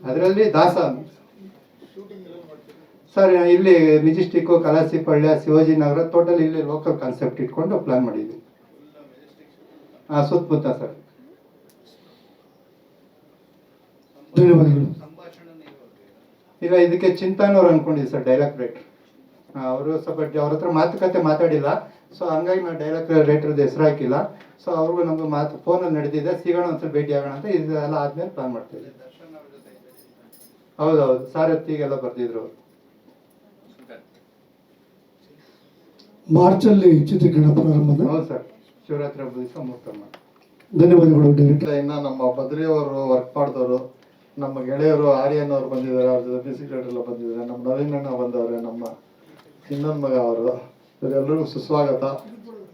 ಅದರಲ್ಲಿ. ದಾಸ ಸರ್ ಇಲ್ಲಿ ಮೆಜೆಸ್ಟಿಕ್ಕು, ಕಲಾಸಿಪಳ್ಯ, ಶಿವಾಜಿನಗರ ಟೋಟಲ್ ಇಲ್ಲಿ ಲೋಕಲ್ ಕಾನ್ಸೆಪ್ಟ್ ಇಟ್ಕೊಂಡು ಪ್ಲಾನ್ ಮಾಡಿದ್ವಿ. ಸುತ್ತಮುತ್ತ ಸರ್.
ಧನ್ಯವಾದಗಳು.
ಇಲ್ಲ, ಇದಕ್ಕೆ ಚಿಂತಾನ್ ಅವ್ರು ಅನ್ಕೊಂಡಿದ್ದೆ ಸರ್, ಡೈಲಾಗ್ ರೈಟರ್. ಅವರು ಸ್ವಲ್ಪ ಅವ್ರ ಹತ್ರ ಮಾತುಕತೆ ಮಾತಾಡಿಲ್ಲ. ಸೊ ಹಂಗಾಗಿ ನಾವು ಡೈಲಾಗ್ ರೈಟರ್ದು ಹೆಸರು ಹಾಕಿಲ್ಲ. ಸೊ ಅವ್ರಿಗೂ ನಮ್ಗೆ ಮಾತು ಫೋನಲ್ಲಿ ನಡೆದಿದೆ, ಸಿಗೋಣ ಒಂದ್ಸಲ ಭೇಟಿ ಆಗೋಣ ಅಂತ. ಇದೆಲ್ಲ ಆದ್ಮೇಲೆ ಪ್ಲಾನ್ ಮಾಡ್ತೀವಿ. ಹೌದೌದು, ಸಾರಥಿಗೆಲ್ಲ ಬರ್ತಿದ್ರು.
ಮಾರ್ಚಲ್ಲಿ ಚಿತ್ರೀಕರಣ ಪ್ರಾರಂಭ.
ಹೌದು ಸರ್, ಶಿವರಾತ್ರಿ ಹಬ್ಬದ ದಿವಸ ಮುಹೂರ್ತ ಮಾಡಿ.
ಧನ್ಯವಾದಗಳು ಡೈರೆಕ್ಟರ್.
ಇನ್ನು ನಮ್ಮ ಬದ್ರಿಯವರು ವರ್ಕ್ ಮಾಡಿದವರು, ನಮ್ಮ ಗೆಳೆಯರು ಆರ್ಯನ್ ಅವರು ಬಂದಿದ್ದಾರೆ, ಅವ್ರ ಜೊತೆ ಬಿ ಎಲ್ಲ ಬಂದಿದ್ದಾರೆ, ನಮ್ಮ ನವೀನ್ ಅಣ್ಣ ಬಂದವ್ರೆ, ನಮ್ಮ ಇನ್ನೊಂದು ಮಗ ಅವರು. ಇವರೆಲ್ಲರಿಗೂ ಸುಸ್ವಾಗತ.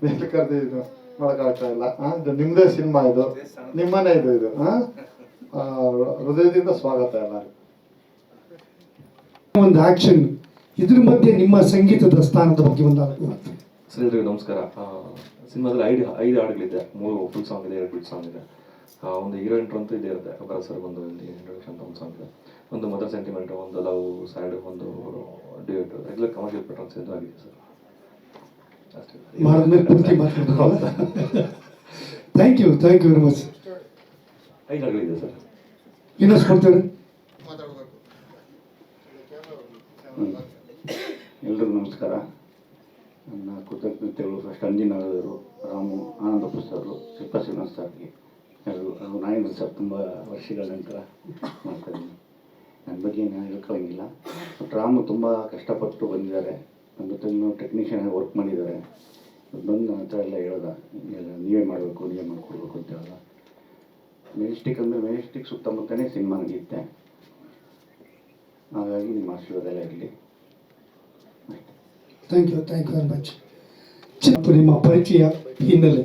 ಮೇಲೆ ಕರೆದಿದ್ದು ಮಾಡೋಕ್ಕಾಗ್ತಾ ಇಲ್ಲ. ಇದು ನಿಮ್ಮದೇ ಸಿನಿಮಾ, ಇದು ನಿಮ್ಮನೇ ಇದು ಹೃದಯದಿಂದ ಸ್ವಾಗತ ಎಲ್ಲರಿಗೂ.
ಒಂದು ಆಕ್ಷನ್, ಇದ್ರ ಮಧ್ಯೆ ನಿಮ್ಮ ಸಂಗೀತದ ಸ್ಥಾನದ ಬಗ್ಗೆ ಒಂದು ಮಾತು.
ಸರ್ ಎಲ್ರಿಗೂ ನಮಸ್ಕಾರ. ಸಿನಿಮಾದಲ್ಲಿ 5 ಹಾಡುಗಳಿದೆ, 3 ಫುಲ್ ಸಾಂಗ್ ಇದೆ, 2 ಬಿಟ್ ಸಾಂಗ್ ಇದೆ. ಒಂದು ಹೀರೋ ಇಂಟ್ರೋ ಅಂತೂ ಇದೇ ಇರುತ್ತೆ. ಭರತ್ ಸರ್ ಬಂದು ಇಂಟ್ರೊಡಕ್ಷನ್ ಅಂತ ಒಂದು ಸಾಂಗ್ ಇದೆ, ಒಂದು ಮದರ್ ಸೆಂಟಿಮೆಂಟ್, ಒಂದು ಲವ್ ಸ್ಯಾಡ್, ಒಂದು ಡ್ಯೂಯೆಟ್, ರೆಗ್ಯುಲರ್ ಕಮರ್ಷಿಯಲ್ ಪ್ಯಾಟರ್ನ್ಸ್ ಇದು ಆಗಿದೆ ಸರ್. ಅಷ್ಟೇ.
ಮಾಡಿದ್ಮೇಲೆ ಪೂರ್ತಿ ಮಾತಾಡೋದು. Thank you very much.
5 ಹಾಡುಗಳಿದೆ ಸರ್.
ಇನ್ನಷ್ಟು ಕೊಡ್ತೇನೆ.
ಎಲ್ರಿಗೂ ನಮಸ್ಕಾರ. ನನ್ನ ಕೃತಜ್ಞತೆಗಳು ಫಸ್ಟ್ ಅಂಜಿನಗರದವರು, ರಾಮು, ಆನಂದ ಪ್ರಸಾದರು, ಶಿಲ್ಪ ಶ್ರೀನಿವಾಸ್ ಸರ್ಗೆ, ಎಲ್ಲರೂ ನಾಯಂದ್ರ ಸರ್ ತುಂಬ ವರ್ಷಗಳ ನಂತರ ಮಾಡ್ತಾಯಿದ್ದೀನಿ. ನನ್ನ ಬಗ್ಗೆ ಏನು ಹೇಳ್ಕೊಳ್ಳೋಂಗಿಲ್ಲ. ಬಟ್ ರಾಮು ತುಂಬ ಕಷ್ಟಪಟ್ಟು ಬಂದಿದ್ದಾರೆ, ನನ್ನ ಜೊತೆ ಟೆಕ್ನಿಷಿಯನ್ ಆಗಿ ವರ್ಕ್ ಮಾಡಿದ್ದಾರೆ. ಬಂದು ನನ್ನ ಹತ್ರ ಎಲ್ಲ ಹೇಳ್ದ, ನೀವೇ ಮಾಡಬೇಕು, ನೀವೇ ಮಾಡಿಕೊಡ್ಬೇಕು ಅಂತ ಹೇಳ್ದ. ಮೆಜೆಸ್ಟಿಕ್ ಅಂದರೆ ಮೆಜೆಸ್ಟಿಕ್ ಸುತ್ತಮುತ್ತನೇ ಸಿನಿಮಾ ನಡೆಯುತ್ತೆ. ಹಾಗಾಗಿ ನಿಮ್ಮ ಆಶೀರ್ವಾದ ಎಲ್ಲ ಇರಲಿ.
Thank you very much. ನಿಮ್ಮ ಪರಿಚಯ ಹಿನ್ನೆಲೆ.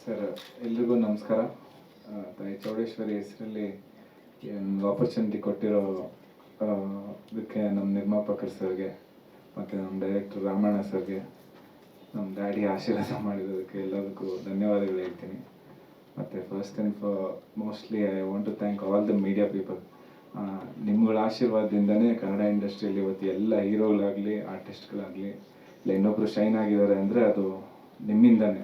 ಸರ್ ಎಲ್ರಿಗೂ ನಮಸ್ಕಾರ. ತಾಯಿ ಚೌಡೇಶ್ವರಿ ಹೆಸರಲ್ಲಿ ಒಂದು ಆಪರ್ಚುನಿಟಿ ಕೊಟ್ಟಿರೋ ಇದಕ್ಕೆ ನಮ್ಮ ನಿರ್ಮಾಪಕರು ಸರ್ಗೆ ಮತ್ತು ನಮ್ಮ ಡೈರೆಕ್ಟರ್ ರಾಮಣ್ಣ ಸರ್ಗೆ, ನಮ್ಮ ಡ್ಯಾಡಿ ಆಶೀರ್ವಾದ ಮಾಡಿರೋದಕ್ಕೆ ಎಲ್ಲದಕ್ಕೂ ಧನ್ಯವಾದಗಳು ಹೇಳ್ತೀನಿ. ಮತ್ತು first and mostly I want to thank all the media people. ನಿಮ್ಗಳ ಆಶೀರ್ವಾದದಿಂದನೇ ಕನ್ನಡ ಇಂಡಸ್ಟ್ರಿಯಲ್ಲಿ ಇವತ್ತು ಎಲ್ಲ ಹೀರೋಗಳಾಗಲಿ, ಆರ್ಟಿಸ್ಟ್ಗಳಾಗಲಿ, ಇಲ್ಲ ಇನ್ನೊಬ್ಬರು ಶೈನ್ ಆಗಿದ್ದಾರೆ ಅಂದರೆ ಅದು ನಿಮ್ಮಿಂದನೇ.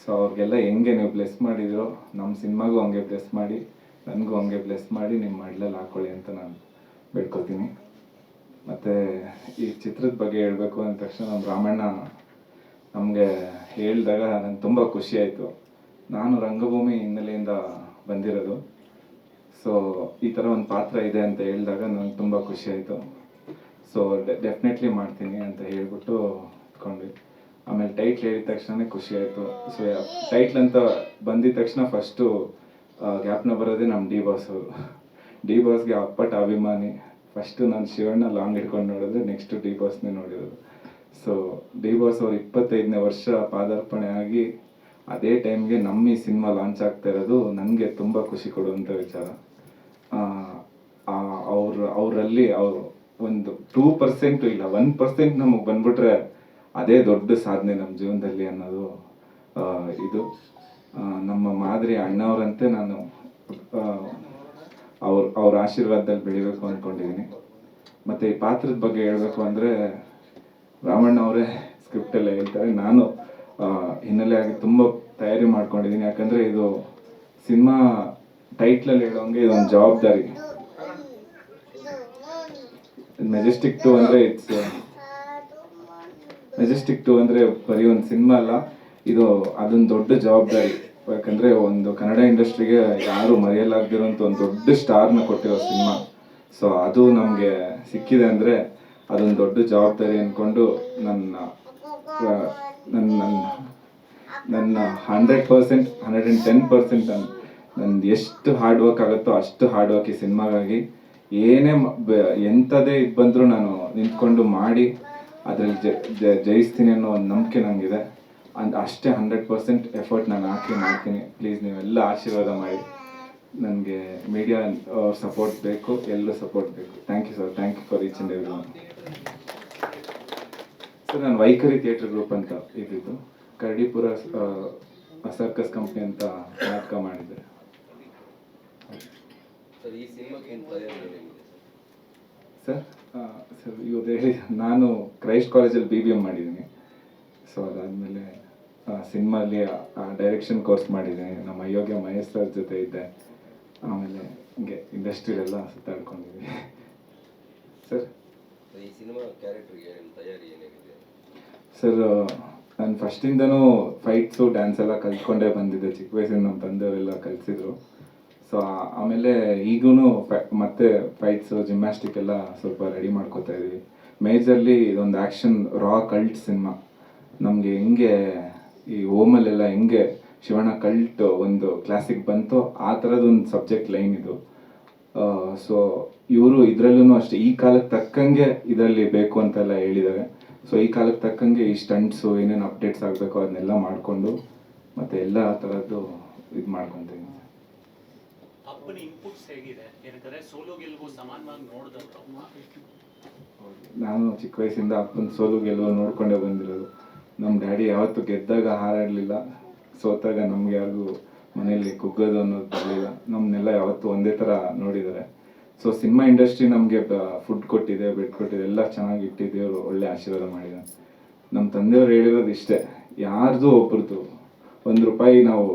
ಸೊ ಅವ್ರಿಗೆಲ್ಲ ಹೆಂಗೆ ನೀವು ಬ್ಲೆಸ್ ಮಾಡಿದಿರೋ ನಮ್ಮ ಸಿನಿಮಾಗೂ ಹಂಗೆ ಬ್ಲೆಸ್ ಮಾಡಿ, ನನಗೂ ಹಂಗೆ ಬ್ಲೆಸ್ ಮಾಡಿ ನಿಮ್ಮ ಮಡ್ಲಲ್ಲಿ ಹಾಕ್ಕೊಳ್ಳಿ ಅಂತ ನಾನು ಬೇಡ್ಕೊತೀನಿ. ಮತ್ತು ಈ ಚಿತ್ರದ ಬಗ್ಗೆ ಹೇಳಬೇಕು ಅಂದ ತಕ್ಷಣ ನಮ್ಮ ರಾಮಣ್ಣ ನಮಗೆ ಹೇಳಿದಾಗ ನನಗೆ ತುಂಬ ಖುಷಿ ಆಯಿತು. ನಾನು ರಂಗಭೂಮಿ ಹಿನ್ನೆಲೆಯಿಂದ ಬಂದಿರೋದು. ಸೊ ಈ ಥರ ಒಂದು ಪಾತ್ರ ಇದೆ ಅಂತ ಹೇಳಿದಾಗ ನನಗೆ ತುಂಬ ಖುಷಿ ಆಯಿತು. ಸೊ ಡೆಫಿನೆಟ್ಲಿ ಮಾಡ್ತೀನಿ ಅಂತ ಹೇಳ್ಬಿಟ್ಟು ಇಟ್ಕೊಂಡ್ವಿ. ಆಮೇಲೆ ಟೈಟ್ಲ್ ಹೇಳಿದ ತಕ್ಷಣ ಖುಷಿ ಆಯಿತು. ಸೊ ಟೈಟ್ಲ್ ಅಂತ ಬಂದಿದ ತಕ್ಷಣ ಫಸ್ಟು ಜ್ಞಾಪನ ಬರೋದೇ ನಮ್ಮ ಡಿ ಬಾಸ್ ಅವರು. ಡಿ ಬಾಸ್ಗೆ ಅಪ್ಪಟ ಅಭಿಮಾನಿ. ಫಸ್ಟು ನಾನು ಶಿವಣ್ಣ ಲಾಂಗ್ ಹಿಡ್ಕೊಂಡು ನೋಡಿದ್ರೆ ನೆಕ್ಸ್ಟು ಡಿ ಬಾಸ್ನೇ ನೋಡಿರೋದು. ಸೊ ಡಿ ಬಾಸ್ ಅವರು 25ನೇ ವರ್ಷ ಪಾದಾರ್ಪಣೆ ಆಗಿ ಅದೇ ಟೈಮ್ಗೆ ನಮ್ಮ ಈ ಸಿನಿಮಾ ಲಾಂಚ್ ಆಗ್ತಾ ಇರೋದು ನನಗೆ ತುಂಬ ಖುಷಿ ಕೊಡುವಂಥ ವಿಚಾರ. ಅವರಲ್ಲಿ ಅವರು ಒಂದು 2% ಇಲ್ಲ 1% ನಮಗೆ ಬಂದ್ಬಿಟ್ರೆ ಅದೇ ದೊಡ್ಡ ಸಾಧನೆ ನಮ್ಮ ಜೀವನದಲ್ಲಿ ಅನ್ನೋದು ಇದು. ನಮ್ಮ ಮಾದರಿ ಅಣ್ಣವರಂತೆ ನಾನು ಅವ್ರ ಆಶೀರ್ವಾದದಲ್ಲಿ ಬೆಳಿಬೇಕು ಅಂದ್ಕೊಂಡಿದ್ದೀನಿ. ಮತ್ತು ಈ ಪಾತ್ರದ ಬಗ್ಗೆ ಹೇಳಬೇಕು ಅಂದರೆ ರಾಮಣ್ಣ ಅವರೇ ಸ್ಕ್ರಿಪ್ಟೆಲ್ಲ ಹೇಳ್ತಾರೆ. ನಾನು ಹಿನ್ನೆಲೆಯಾಗಿ ತುಂಬ ತಯಾರಿ ಮಾಡ್ಕೊಂಡಿದ್ದೀನಿ. ಯಾಕಂದರೆ ಇದು ಸಿನಿಮಾ ಟೈಟ್ಲಲ್ಲಿ ಹೇಳೋಂಗೆ ಇದೊಂದು ಜವಾಬ್ದಾರಿ. ಮೆಜೆಸ್ಟಿಕ್ 2 ಅಂದರೆ ಮೆಜೆಸ್ಟಿಕ್ 2 ಅಂದರೆ ಬರೀ ಒಂದು ಸಿನಿಮಾ ಅಲ್ಲ, ಇದು ಅದೊಂದು ದೊಡ್ಡ ಜವಾಬ್ದಾರಿ. ಯಾಕಂದರೆ ಒಂದು ಕನ್ನಡ ಇಂಡಸ್ಟ್ರಿಗೆ ಯಾರು ಮರೆಯಲಾಗದಿರೋಂಥ ಒಂದು ದೊಡ್ಡ ಸ್ಟಾರ್ನ ಕೊಟ್ಟಿರೋ ಸಿನಿಮಾ. ಸೊ ಅದು ನಮಗೆ ಸಿಕ್ಕಿದೆ ಅಂದರೆ ಅದೊಂದು ದೊಡ್ಡ ಜವಾಬ್ದಾರಿ ಅಂದ್ಕೊಂಡು ನನ್ನ 100%, 110% ನಂದು ಎಷ್ಟು ಹಾರ್ಡ್ ವರ್ಕ್ ಆಗುತ್ತೋ ಅಷ್ಟು ಹಾರ್ಡ್ ವರ್ಕ್ ಈ ಸಿನಿಮಾಗಾಗಿ. ಏನೇ ಎಂಥದೇ ಇದು ಬಂದರೂ ನಾನು ನಿಂತ್ಕೊಂಡು ಮಾಡಿ ಅದರಲ್ಲಿ ಜಯಿಸ್ತೀನಿ ಅನ್ನೋ ಒಂದು ನಂಬಿಕೆ ನನಗಿದೆ. ಅಷ್ಟೇ 100% ಎಫರ್ಟ್ ನಾನು ಹಾಕಿ ಮಾಡ್ತೀನಿ. ಪ್ಲೀಸ್ ನೀವೆಲ್ಲ ಆಶೀರ್ವಾದ ಮಾಡಿ. ನನಗೆ ಮೀಡಿಯಾ ಸಪೋರ್ಟ್ ಬೇಕು, ಎಲ್ಲರೂ ಸಪೋರ್ಟ್ ಬೇಕು. Thank you sir. Thank you for each and every one. Sir ನಾನು ವೈಖರಿ ಥಿಯೇಟರ್ ಗ್ರೂಪ್ ಅಂತ ಇದ್ದಿದ್ದು ಕರಡಿಪುರ ಸರ್ಕಸ್ ಕಂಪ್ನಿ ಅಂತ ನಾಟಕ ಮಾಡಿದ್ದೆ. ಸರ್ ಸರ್ ಇವತ್ತು ಹೇಳಿ ನಾನು ಕ್ರೈಸ್ಟ್ ಕಾಲೇಜಲ್ಲಿ BBM ಮಾಡಿದ್ದೀನಿ. ಸೊ ಅದಾದಮೇಲೆ ಸಿನಿಮಾಲಿ ಡೈರೆಕ್ಷನ್ ಕೋರ್ಸ್ ಮಾಡಿದ್ದೀನಿ. ನಮ್ಮ ಅಯೋಗ್ಯ ಮಹೇಶ್ ಸರ್ ಜೊತೆ ಇದ್ದೆ. ಆಮೇಲೆ ಹಿಂಗೆ ಇಂಡಸ್ಟ್ರಿಯಲ್ಲೆಲ್ಲ ಸುತ್ತಾಡ್ಕೊಂಡಿದ್ದೀನಿ. ಸರ್
ಈ ಸಿನಿಮಾ ಕ್ಯಾರೆಕ್ಟರ್ಗೆ ತಯಾರಿ ಏನಾಗಿದೆ?
ಸರ್ ನಾನು ಫಸ್ಟಿಂದನೂ ಫೈಟ್ಸು ಡ್ಯಾನ್ಸ್ ಎಲ್ಲ ಕಲ್ತ್ಕೊಂಡೇ ಬಂದಿದ್ದೆ. ಚಿಕ್ಕ ವಯಸ್ಸಿಂದ ನಮ್ಮ ತಂದೆಯವರೆಲ್ಲ ಕಲಿಸಿದ್ರು. ಸೊ ಆಮೇಲೆ ಈಗೂ ಮತ್ತೆ ಫೈಟ್ಸು ಜಿಮ್ನಾಸ್ಟಿಕ್ ಎಲ್ಲ ಸ್ವಲ್ಪ ರೆಡಿ ಮಾಡ್ಕೋತಾ ಇದ್ವಿ. ಮೇಜರ್ಲಿ ಇದೊಂದು ಆ್ಯಕ್ಷನ್ ರಾ ಕಲ್ಟ್ ಸಿನಿಮಾ. ನಮಗೆ ಹೆಂಗೆ ಈ ಓಮಲ್ಲೆಲ್ಲ ಹೆಂಗೆ ಶಿವಣ್ಣ ಕಲ್ಟ್ ಒಂದು ಕ್ಲಾಸಿಕ್ ಬಂತು ಆ ಥರದೊಂದು ಸಬ್ಜೆಕ್ಟ್ ಲೈನ್ ಇದು. ಸೊ ಇವರು ಇದರಲ್ಲೂ ಅಷ್ಟೇ ಈ ಕಾಲಕ್ಕೆ ತಕ್ಕಂಗೆ ಇದರಲ್ಲಿ ಬೇಕು ಅಂತೆಲ್ಲ ಹೇಳಿದ್ದಾರೆ. ಸೊ ಈ ಕಾಲಕ್ಕೆ ತಕ್ಕಂಗೆ ಈ ಸ್ಟಂಟ್ಸು ಏನೇನು ಅಪ್ಡೇಟ್ಸ್ ಆಗಬೇಕು ಅದನ್ನೆಲ್ಲ ಮಾಡಿಕೊಂಡು ಮತ್ತು ಎಲ್ಲ ಥರದ್ದು ಇದು ಮಾಡ್ಕೊತೀನಿ.
ಅಪ್ಪನ ಇನ್ಪುಟ್ಸ್ ಹೇಗಿದೆ? ಏನಂತಾರೆ ಸೋಲು ಗೆಲುವು ಸಮಾನವಾಗಿ ನೋಡಿದವರು.
ನಾನು ಚಿಕ್ಕ ವಯಸ್ಸಿಂದ ಅಪ್ಪನ ಸೋಲು ಗೆಲುವು ನೋಡ್ಕೊಂಡೇ ಬಂದಿರೋದು. ನಮ್ಮ ಡ್ಯಾಡಿ ಯಾವತ್ತೂ ಗೆದ್ದಾಗ ಹಾರಾಡಲಿಲ್ಲ, ಸೋತಾಗ ನಮ್ಗೆ ಯಾರಿಗೂ ಮನೆಯಲ್ಲಿ ಕುಗ್ಗೋದು ಅನ್ನೋದು ಬರಲಿಲ್ಲ. ನಮ್ಮನ್ನೆಲ್ಲ ಯಾವತ್ತೂ ಒಂದೇ ಥರ ನೋಡಿದ್ದಾರೆ. ಸೊ ಸಿನಿಮಾ ಇಂಡಸ್ಟ್ರಿ ನಮಗೆ ಫುಡ್ ಕೊಟ್ಟಿದೆ, ಬೆಡ್ ಕೊಟ್ಟಿದೆ, ಎಲ್ಲ ಚೆನ್ನಾಗಿ ಇಟ್ಟಿದ್ದೇವರು ಒಳ್ಳೆ ಆಶೀರ್ವಾದ ಮಾಡಿದ್ದಾರೆ. ನಮ್ಮ ತಂದೆಯವರು ಹೇಳಿರೋದು ಇಷ್ಟೇ, ಯಾರ್ದು ಒಬ್ರದ್ದು ₹1 ನಾವು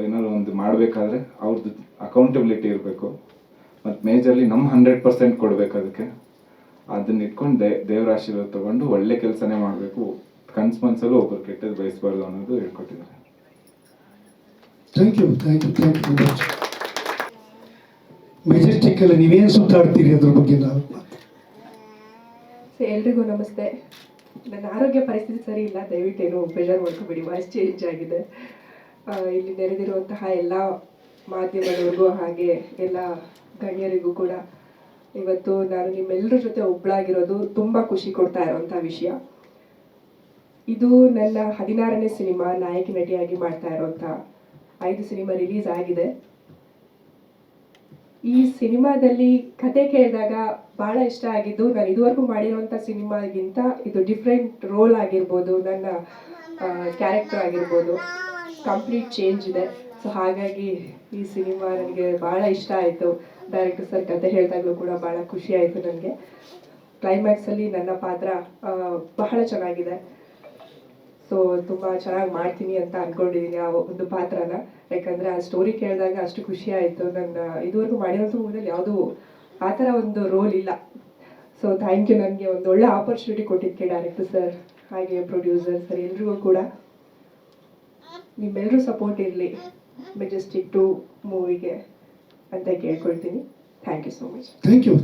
ಏನಾದ್ರು ಒಂದು ಮಾಡಬೇಕಾದ್ರೆ ಅವ್ರದ್ದು ಅಕೌಂಟಬಿಲಿಟಿ ಇರಬೇಕು. ಮತ್ತು ಮೇಜರ್ಲಿ ನಮ್ಮ 100% ಕೊಡಬೇಕು. ಅದಕ್ಕೆ ಅದನ್ನ ಇಟ್ಕೊಂಡು ದೇವರ ಆಶೀರ್ವಾದ ತೊಗೊಂಡು ಒಳ್ಳೆ ಕೆಲಸನೇ ಮಾಡಬೇಕು. ಕನ್ಸ್ಮನ್ಸಲ್ಲೂ ಒಬ್ಬರು ಕೆಟ್ಟದ್ದು ಬಯಸಬಾರ್ದು ಅನ್ನೋದು ಹೇಳ್ಕೊಟ್ಟಿದ್ದಾರೆ.
Thank you much. ಮೆಜೆಸ್ಟಿಕ್ಕಲ್ಲಿ ನೀವೇನು ಸುತ್ತಾಡ್ತೀರಿ ಅದ್ರ ಬಗ್ಗೆ ನಾವು
ಎಲ್ರಿಗೂ ನಮಸ್ತೆ. ನನ್ನ ಆರೋಗ್ಯ ಪರಿಸ್ಥಿತಿ ಸರಿ ಇಲ್ಲ, ದಯವಿಟ್ಟು ಏನು ಬೇಜಾರು ಮಾಡ್ಕೋಬೇಡಿ, ವಾಯ್ಸ್ ಚೇಂಜ್ ಆಗಿದೆ. ಇಲ್ಲಿ ನೆರೆದಿರುವಂತಹ ಎಲ್ಲ ಮಾಧ್ಯಮದವ್ರಿಗೂ ಹಾಗೆ ಎಲ್ಲ ಗಣ್ಯರಿಗೂ ಕೂಡ ಇವತ್ತು ನಾನು ನಿಮ್ಮೆಲ್ಲರ ಜೊತೆ ಒಬ್ಬಳಾಗಿರೋದು ತುಂಬ ಖುಷಿ ಕೊಡ್ತಾ ಇರೋವಂಥ ವಿಷಯ. ಇದು ನನ್ನ 16ನೇ ಸಿನಿಮಾ, ನಾಯಕಿ ನಟಿಯಾಗಿ ಮಾಡ್ತಾ ಇರೋವಂಥ 5 ಸಿನಿಮಾ ರಿಲೀಸ್ ಆಗಿದೆ. ಈ ಸಿನಿಮಾದಲ್ಲಿ ಕತೆ ಕೇಳಿದಾಗ ಭಾಳ ಇಷ್ಟ ಆಗಿದ್ದು, ನಾನು ಇದುವರೆಗೂ ಮಾಡಿರೋಂಥ ಸಿನಿಮಾಗಿಂತ ಇದು ಡಿಫ್ರೆಂಟ್ ರೋಲ್ ಆಗಿರ್ಬೋದು, ನನ್ನ ಕ್ಯಾರೆಕ್ಟರ್ ಆಗಿರ್ಬೋದು ಕಂಪ್ಲೀಟ್ ಚೇಂಜ್ ಇದೆ. ಸೊ ಹಾಗಾಗಿ ಈ ಸಿನಿಮಾ ನನಗೆ ಭಾಳ ಇಷ್ಟ ಆಯಿತು. ಡೈರೆಕ್ಟರ್ ಸರ್ ಕತೆ ಹೇಳಿದಾಗಲೂ ಕೂಡ ಭಾಳ ಖುಷಿ ಆಯಿತು ನನಗೆ. ಕ್ಲೈಮ್ಯಾಕ್ಸಲ್ಲಿ ನನ್ನ ಪಾತ್ರ ಬಹಳ ಚೆನ್ನಾಗಿದೆ. ಸೊ ತುಂಬ ಚೆನ್ನಾಗಿ ಮಾಡ್ತೀನಿ ಅಂತ ಅಂದ್ಕೊಂಡಿದ್ದೀನಿ ಆ ಒಂದು ಪಾತ್ರನ. ಯಾಕಂದರೆ ಆ ಸ್ಟೋರಿ ಕೇಳಿದಾಗ ಅಷ್ಟು ಖುಷಿ ಆಯಿತು. ನನ್ನ ಇದುವರೆಗೂ ಮಾಡಿರೋಂಥ ಮೂವಿಯಲ್ಲಿ ಯಾವುದೂ ಆ ಥರ ಒಂದು ರೋಲ್ ಇಲ್ಲ. So thank you. ನನಗೆ ಒಂದು ಒಳ್ಳೆ ಆಪರ್ಚುನಿಟಿ ಕೊಟ್ಟಿದ್ದಕ್ಕೆ ಡೈರೆಕ್ಟರ್ ಸರ್ ಹಾಗೆ ಪ್ರೊಡ್ಯೂಸರ್ ಸರ್ ಎಲ್ರಿಗೂ ಕೂಡ ನಿಮ್ಮೆಲ್ಲರೂ ಸಪೋರ್ಟ್ ಇರಲಿ ಮೆಜೆಸ್ಟಿಕ್ 2 ಮೂವಿಗೆ. ಅಂತ ಕೇಳ್ಕೊಳ್ತೀನಿ. Thank you so much.
Thank you